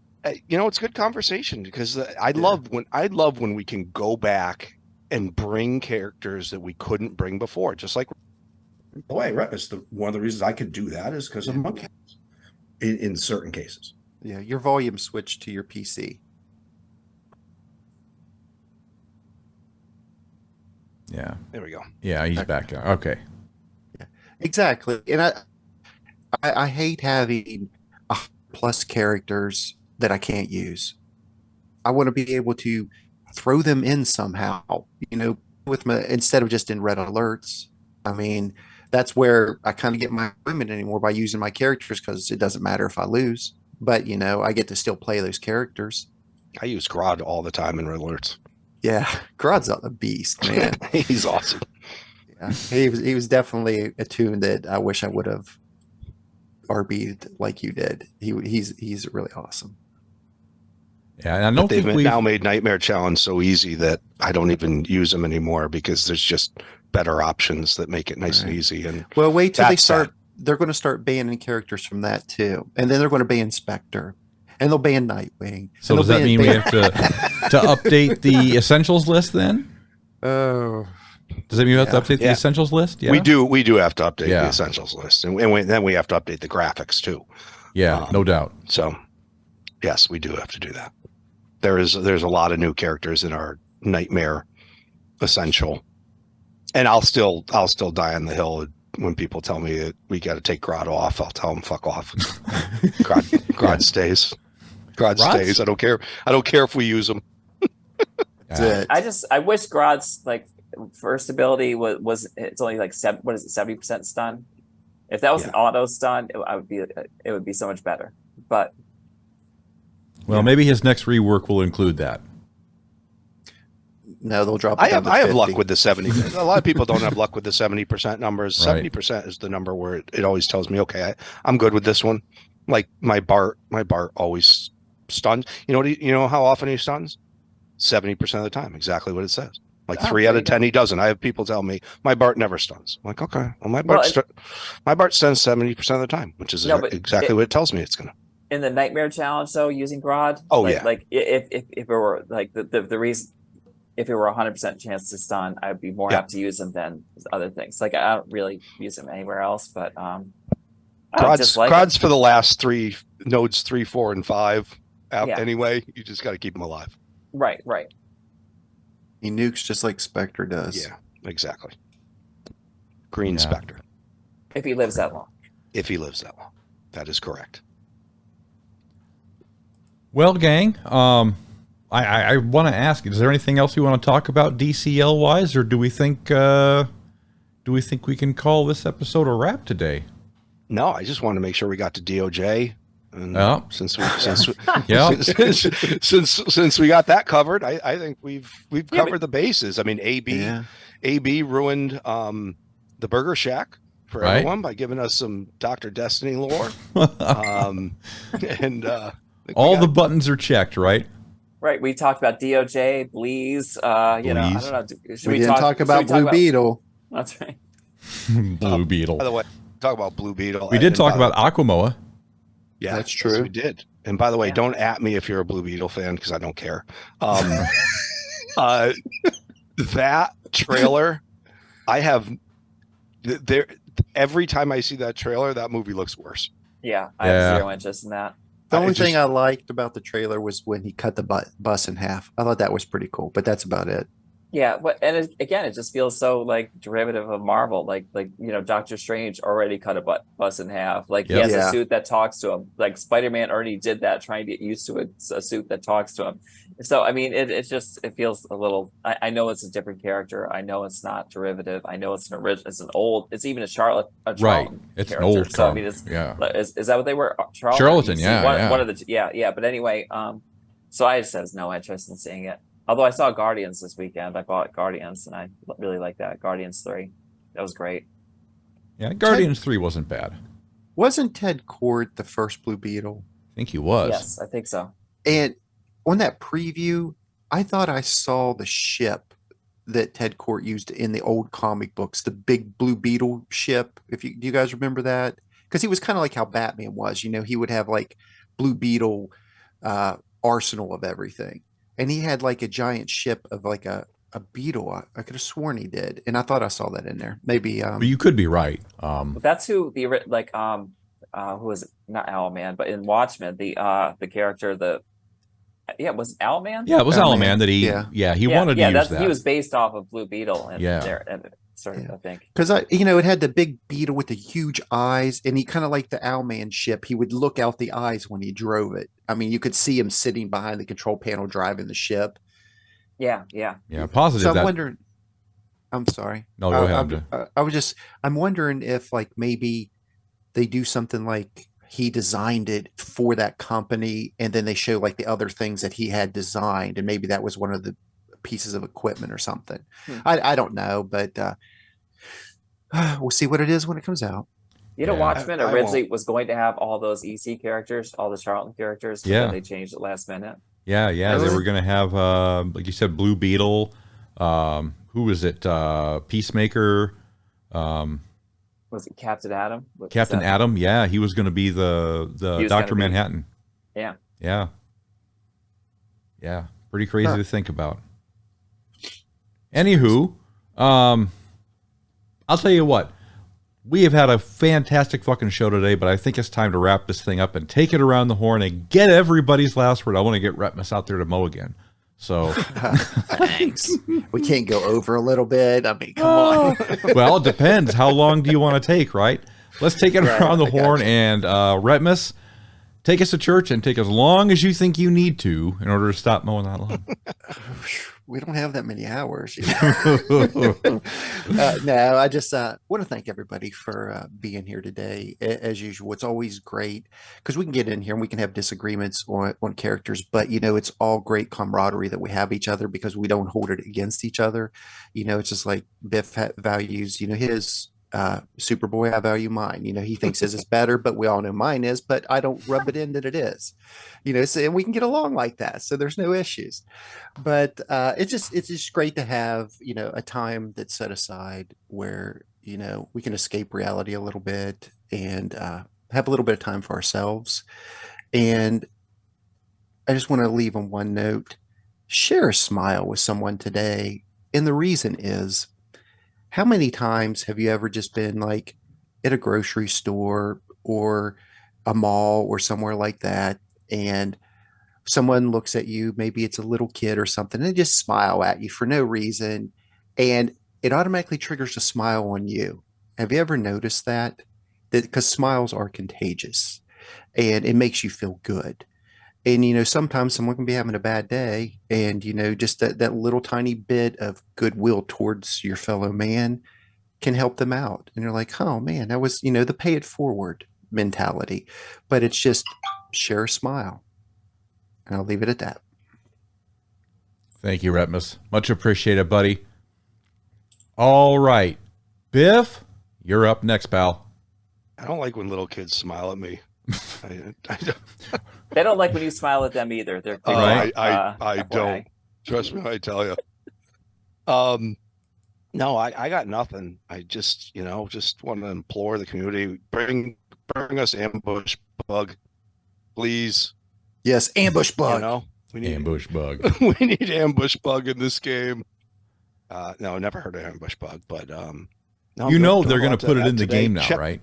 good conversation because I love when we can go back and bring characters that we couldn't bring before, just like. Boy, Retpmus, one of the reasons I could do that is because of Monkey. In certain cases. Yeah, your volume switched to your PC. Yeah. There we go. Yeah, he's back. Okay. Yeah, exactly. And I hate having plus characters that I can't use. I want to be able to throw them in somehow, with instead of just in red alerts. I mean, that's where I kind of get my enjoyment anymore by using my characters, because it doesn't matter if I lose, but I get to still play those characters. I use Grodd all the time in alerts. Yeah, Grodd's a beast, man. He's awesome. Yeah, he was definitely a tune that I wish I would have RB'd like you did. He's really awesome. Yeah, and I don't think they've now made Nightmare Challenge so easy that I don't even use them anymore, because there's just better options that make it nice and easy. And well, wait till they start. They're going to start banning characters from that too, and then they're going to ban Spectre, and they'll ban Nightwing. So does that mean we have to update the essentials list then? Oh, does that mean we have to update the essentials list? Yeah, we do have to update the essentials list, and then we have to update the graphics too. Yeah, no doubt. So yes, we do have to do that. There's a lot of new characters in our Nightmare Essential, and I'll still die on the hill when people tell me that we got to take Grodd off. I'll tell them fuck off. Grodd stays. Grodd stays. I don't care if we use them. I wish Grodd's like first ability was it's only like 70% stun. If that was an auto stun, it would be so much better. But well, maybe his next rework will include that. No, they'll drop. I have luck with the 70. A lot of people don't have luck with the 70% numbers. Right. 70% is the number where it always tells me, okay, I'm good with this one. Like my Bart always stuns. You know how often he stuns? 70% of the time, exactly what it says. Like 3 out of 10 he doesn't. I have people tell me my Bart never stuns. I'm like, okay, well my Bart stuns 70% of the time, which is exactly what it tells me it's gonna. In the Nightmare Challenge, though, using Grodd. Like if it were like the reason, if it were 100% chance to stun, I'd be more apt to use them than other things. Like I don't really use them anywhere else, but Grodd's for the last 3 nodes, 3, 4, and 5. Anyway, you just got to keep them alive. Right. He nukes just like Spectre does. Yeah, exactly. Green Spectre. If he lives that long. That is correct. Well, gang, I want to ask, is there anything else you want to talk about DCL wise, or do we think we can call this episode a wrap today? No, I just want to make sure we got to DOJ. And since we got that covered, I think we've covered the bases. I mean, AB ruined the Burger Shack for everyone by giving us some Dr. Destiny lore. All the buttons are checked, right? Right. We talked about DOJ, Bleez. I don't know. We didn't talk about Blue Beetle. That's right. Blue Beetle. By the way, talk about Blue Beetle. We did talk about Aquamoa. Yeah, that's true. Yes, we did. And by the way, don't at me if you're a Blue Beetle fan, because I don't care. That trailer, every time I see that trailer, that movie looks worse. Yeah, I have zero interest in that. The only thing I liked about the trailer was when he cut the bus in half. I thought that was pretty cool, but that's about it. Yeah, but it just feels so like derivative of Marvel. Like Doctor Strange already cut a bus in half. Like he has a suit that talks to him. Like Spider-Man already did that, trying to get used to a suit that talks to him. So I mean, it feels a little. I know it's a different character. I know it's not derivative. I know it's an original. It's an old. It's even a Charlotte. Right. It's character. An old. So I mean, is that what they were? Charlatan. Yeah. One of the yeah. But anyway, so I just have no interest in seeing it. Although I saw Guardians this weekend. I bought Guardians, and I really like that. Guardians 3. That was great. Yeah, Guardians 3 wasn't bad. Wasn't Ted Kord the first Blue Beetle? I think he was. Yes, I think so. And on that preview, I thought I saw the ship that Ted Kord used in the old comic books, the big Blue Beetle ship. Do you guys remember that? Because he was kind of like how Batman was. He would have like Blue Beetle arsenal of everything. And he had like a giant ship of like a beetle. I could have sworn he did, and I thought I saw that in there. Maybe. But you could be right. That's who who was it? Not Owlman, but in Watchmen, the character was it Owlman? Yeah, it was Owlman that he wanted to use that. He was based off of Blue Beetle. And I think because it had the big beetle with the huge eyes, and he kind of like the Owlman ship. He would look out the eyes when he drove it. I mean, you could see him sitting behind the control panel driving the ship. Yeah. Positive. So I'm I'm sorry. No, go ahead. I'm wondering if like maybe they do something like he designed it for that company and then they show like the other things that he had designed and maybe that was one of the pieces of equipment or something. I don't know, but we'll see what it is when it comes out. Watchmen originally was going to have all those EC characters, all the Charlton characters, but then they changed it last minute. Yeah. Really? They were going to have, like you said, Blue Beetle. Who was it? Peacemaker. Was it Captain Atom? Captain Atom, yeah. He was going to be the Dr. Manhattan. Yeah. Pretty crazy to think about. Anywho, I'll tell you what. We have had a fantastic fucking show today, but I think it's time to wrap this thing up and take it around the horn and get everybody's last word. I want to get Retpmus out there to mow again. So thanks. We can't go over a little bit. I mean, come on. Well, it depends. How long do you want to take, right? Let's take it around the horn and Retpmus, take us to church and take as long as you think you need to in order to stop mowing that lawn. We don't have that many hours. No, I just want to thank everybody for being here today. As usual, it's always great because we can get in here and we can have disagreements on characters, but it's all great camaraderie that we have each other because we don't hold it against each other. It's just like Biff values, his Superboy, I value mine. He thinks his is better, but we all know mine is, but I don't rub it in that it is. So, and we can get along like that. So there's no issues. But it's just great to have, a time that's set aside where, we can escape reality a little bit and have a little bit of time for ourselves. And I just want to leave on one note, share a smile with someone today. And the reason is, how many times have you ever just been like at a grocery store or a mall or somewhere like that, and someone looks at you, maybe it's a little kid or something, and they just smile at you for no reason, and it automatically triggers a smile on you. Have you ever noticed that? Because smiles are contagious, and it makes you feel good. And, sometimes someone can be having a bad day and, just that little tiny bit of goodwill towards your fellow man can help them out. And you're like, oh man, that was, the pay it forward mentality, but it's just share a smile. And I'll leave it at that. Thank you, Retpmus. Much appreciated, buddy. All right. Biff, you're up next, pal. I don't like when little kids smile at me. I don't. They don't like when you smile at them either. They're I don't. Trust me, I tell you. No, I got nothing. I just want to implore the community, bring us Ambush Bug, please. Yes, Ambush Bug. We need Ambush Bug. We need Ambush Bug in this game. No, never heard of Ambush Bug, but no, they're going to put it in the game now, right?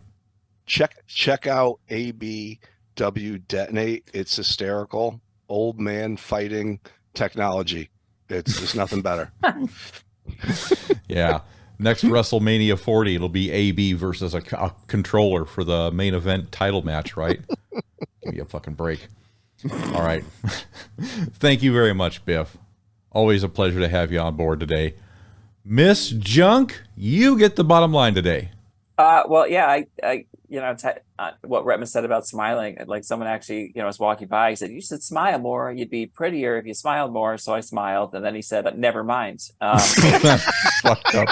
Check out ABW Detonate. It's hysterical. Old man fighting technology. It's nothing better. Yeah. Next WrestleMania 40, it'll be AB versus a controller for the main event title match, right? Give me a fucking break. All right. Thank you very much, Biff. Always a pleasure to have you on board today. Miss Junk, you get the bottom line today. Well, yeah, I what Retpmus said about smiling, like someone actually, was walking by, he said, you should smile more. You'd be prettier if you smiled more. So I smiled. And then he said, never mind. Fucked up.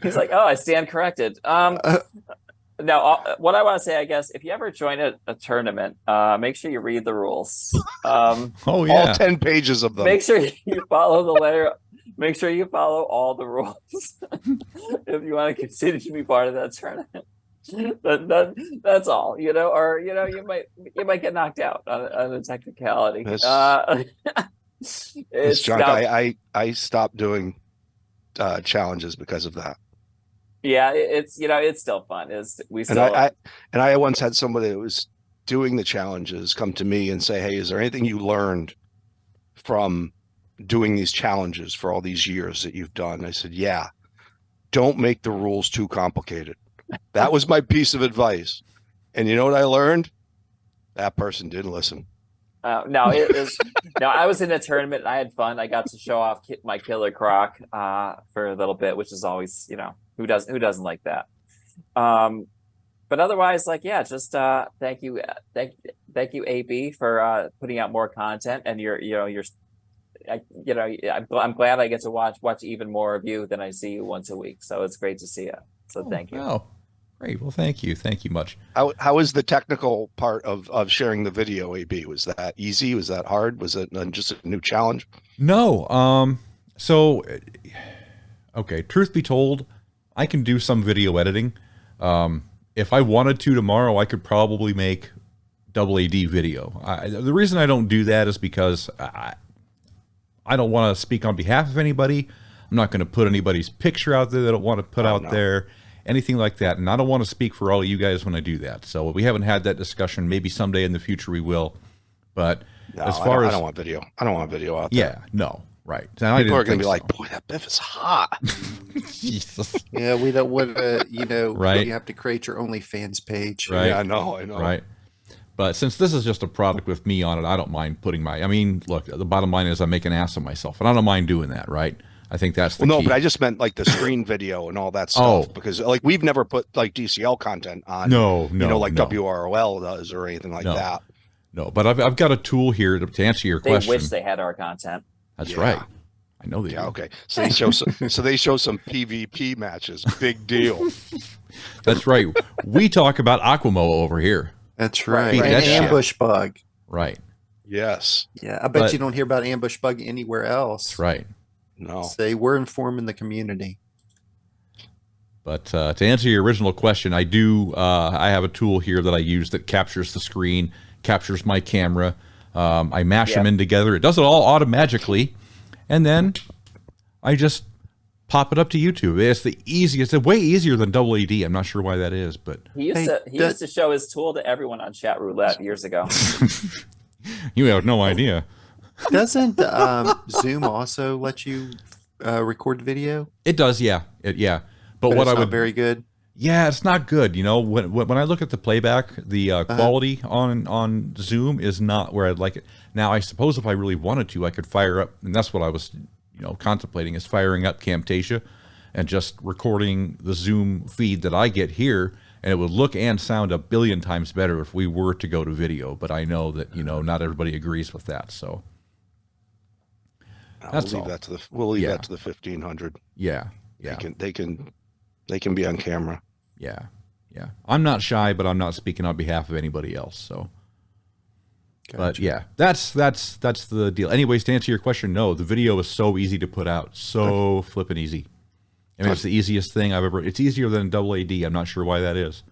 He's like, oh, I stand corrected. No, what I want to say, I guess, if you ever join a tournament, make sure you read the rules. All 10 pages of them. Make sure you follow the letter. Make sure you follow all the rules if you want to continue to be part of that tournament. That's all, or you might get knocked out on a technicality. It's Junk. I stopped doing challenges because of that. Yeah, it's it's still fun. And I once had somebody that was doing the challenges come to me and say, hey, is there anything you learned from doing these challenges for all these years that you've done? I said, yeah, don't make the rules too complicated. That was my piece of advice. And you know what I learned? That person didn't listen. No, it is no. I was in a tournament. And I had fun. I got to show off my Killer Croc for a little bit, which is always, who doesn't like that. But otherwise, like, yeah, just thank you, AB, for putting out more content, and I'm glad I get to watch even more of you than I see you once a week. So it's great to see you. So thank you. Oh, great. Well, thank you much. How is the technical part of sharing the video, AB? Was that easy? Was that hard? Was it just a new challenge? No. So, okay. Truth be told, I can do some video editing. If I wanted to tomorrow, I could probably make double AD video. The reason I don't do that is because I don't want to speak on behalf of anybody. I'm not going to put anybody's picture out there that I don't want to put out there, anything like that. And I don't want to speak for all of you guys when I do that. So we haven't had that discussion. Maybe someday in the future we will. But as far as I don't want video. I don't want video out there. Yeah, no, right. People are going to be like, boy, that Biff is hot. Jesus. Yeah, we don't want to, right. You have to create your OnlyFans page. Right. Yeah, I know. Right. But since this is just a product with me on it, I don't mind putting look, the bottom line is I make an ass of myself, and I don't mind doing that, right? I think that's the key. No, but I just meant like the screen video and all that stuff, because like we've never put like DCL content on, like WROL does or anything like that. No, but I've got a tool here to answer your question. They wish they had our content. That's right. I know they do. Okay. So they show some PvP matches. Big deal. That's right. We talk about Aquamo over here. That's right. Beat that shit. Ambush Bug. Right. Yes. Yeah, I bet you don't hear about Ambush Bug anywhere else. That's right. No. Say we're informing the community. But to answer your original question, I have a tool here that I use that captures the screen, captures my camera. I mash them in together. It does it all automagically. And then I just pop it up to YouTube. It's the easiest. It's way easier than double AD. I'm not sure why that is, but he used to show his tool to everyone on Chat Roulette years ago. You have no idea. Doesn't Zoom also let you record video? It does, yeah. But what it's I not would very good. Yeah, it's not good. When I look at the playback, the quality on Zoom is not where I'd like it. Now, I suppose if I really wanted to, I could fire up, and that's what I was, contemplating, is firing up Camtasia and just recording the Zoom feed that I get here, and it would look and sound a billion times better if we were to go to video. But I know that not everybody agrees with that, so that's we'll leave that to the 1500. Yeah. They can be on camera. Yeah. I'm not shy, but I'm not speaking on behalf of anybody else. So, gotcha. But yeah, that's the deal. Anyways, to answer your question, no, the video is so easy to put out, so flippin' easy. I mean, it's the easiest thing I've ever. It's easier than double AD. I'm not sure why that is,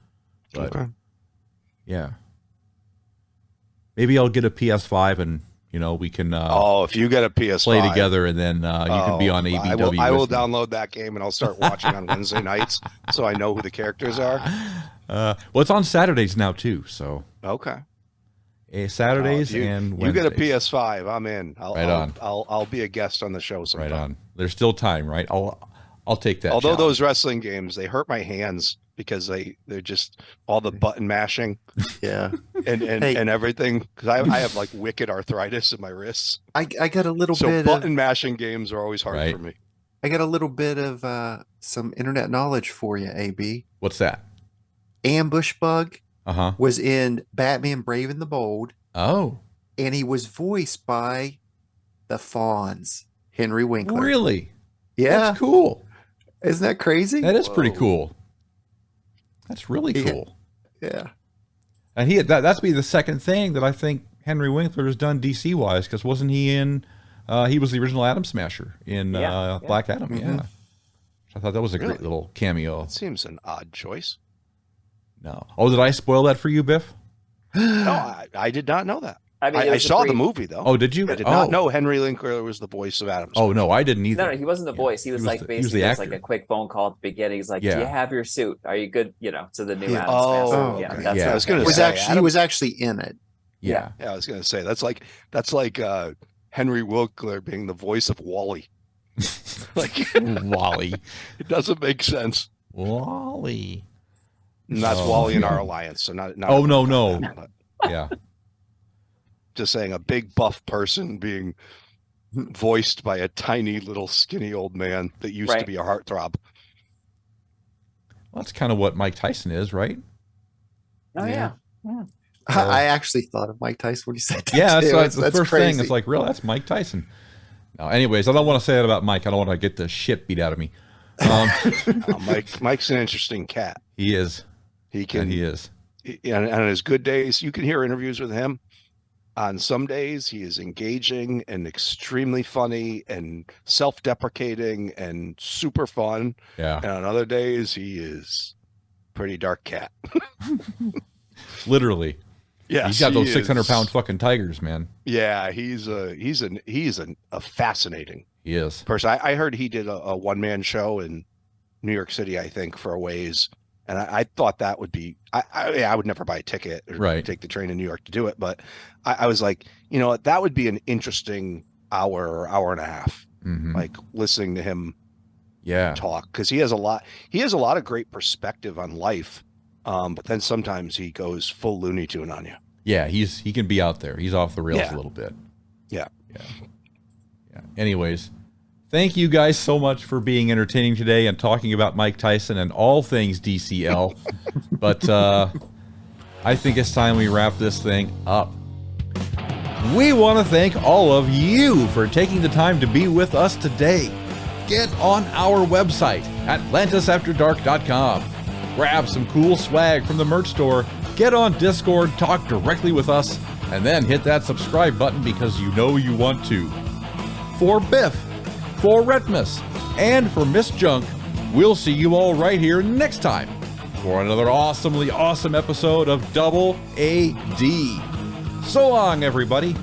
but yeah, maybe I'll get a PS5 and we can. If you get a PS5, play together, and then you can be on ABW. I will download that game and I'll start watching on Wednesday nights, so I know who the characters are. Well, it's on Saturdays now too. So okay, Saturdays and Wednesdays. You get a PS5, I'm in. I'll be a guest on the show sometime. Right on. There's still time, right? I'll take that. Although challenge. Those wrestling games, they hurt my hands because they're just all the button mashing. Yeah. And everything, because I have like wicked arthritis in my wrists. I got a little so bit button mashing games are always hard for me. I got a little bit of some internet knowledge for you, AB. What's that? Ambush Bug was in Batman Brave and the Bold. Oh. And he was voiced by the Fonz, Henry Winkler. Really? Yeah. That's cool. Isn't that crazy? That is pretty cool. That's really cool. Yeah. And that's be the second thing that I think Henry Winkler has done DC wise, because wasn't he in? He was the original Atom Smasher in Black Adam. Mm-hmm. Yeah, I thought that was a great little cameo. That seems an odd choice. No. Oh, did I spoil that for you, Biff? No, I did not know that. I mean, I saw the movie though. Oh, did you? I did not know Henry Winkler was the voice of Adam. Oh no, I didn't either. No, he wasn't the voice. He was like basically just like a quick phone call at the beginning. He's like, "Do you have your suit? Are you good?" To the new Adam Smasher. Okay. That's I was going to say he was actually in it. Yeah. I was going to say that's like Henry Winkler being the voice of Wally. Like Wally. It doesn't make sense. Wally. And that's Wally in Our Alliance. So not no. Yeah. just saying a big buff person being voiced by a tiny little skinny old man that used to be a heartthrob. Well, that's kind of what Mike Tyson is, right? Oh yeah. Well, I actually thought of Mike Tyson when you said that. Yeah, too. that's the first crazy. thing. It's like, really, that's Mike Tyson. Now, anyways, I don't want to say that about Mike. I don't want to get the shit beat out of me. Mike's an interesting cat. He is. He can. And he is. And on his good days, you can hear interviews with him. On some days, he is engaging and extremely funny and self-deprecating and super fun. Yeah. And on other days, he is pretty dark cat. Literally. Yeah, he's got those 600-pound fucking tigers, man. Yeah, he's a fascinating. He is. Person. I heard he did a one-man show in New York City, I think, for a ways. And I thought that would be, I would never buy a ticket or take the train in New York to do it. But I was like, you know, that would be an interesting hour or hour and a half, like listening to him talk. Because he has a lot of great perspective on life. But then sometimes he goes full Looney Tune on you. Yeah, he can be out there. He's off the rails a little bit. Yeah. Anyways, thank you guys so much for being entertaining today and talking about Mike Tyson and all things DCL. But I think it's time we wrap this thing up. We want to thank all of you for taking the time to be with us today. Get on our website, AtlantisAfterDark.com. Grab some cool swag from the merch store, get on Discord, talk directly with us, and then hit that subscribe button because you know you want to. For Biff, for Retpmus, and for Miss Junk, we'll see you all right here next time for another awesomely awesome episode of Double AD. So long, everybody.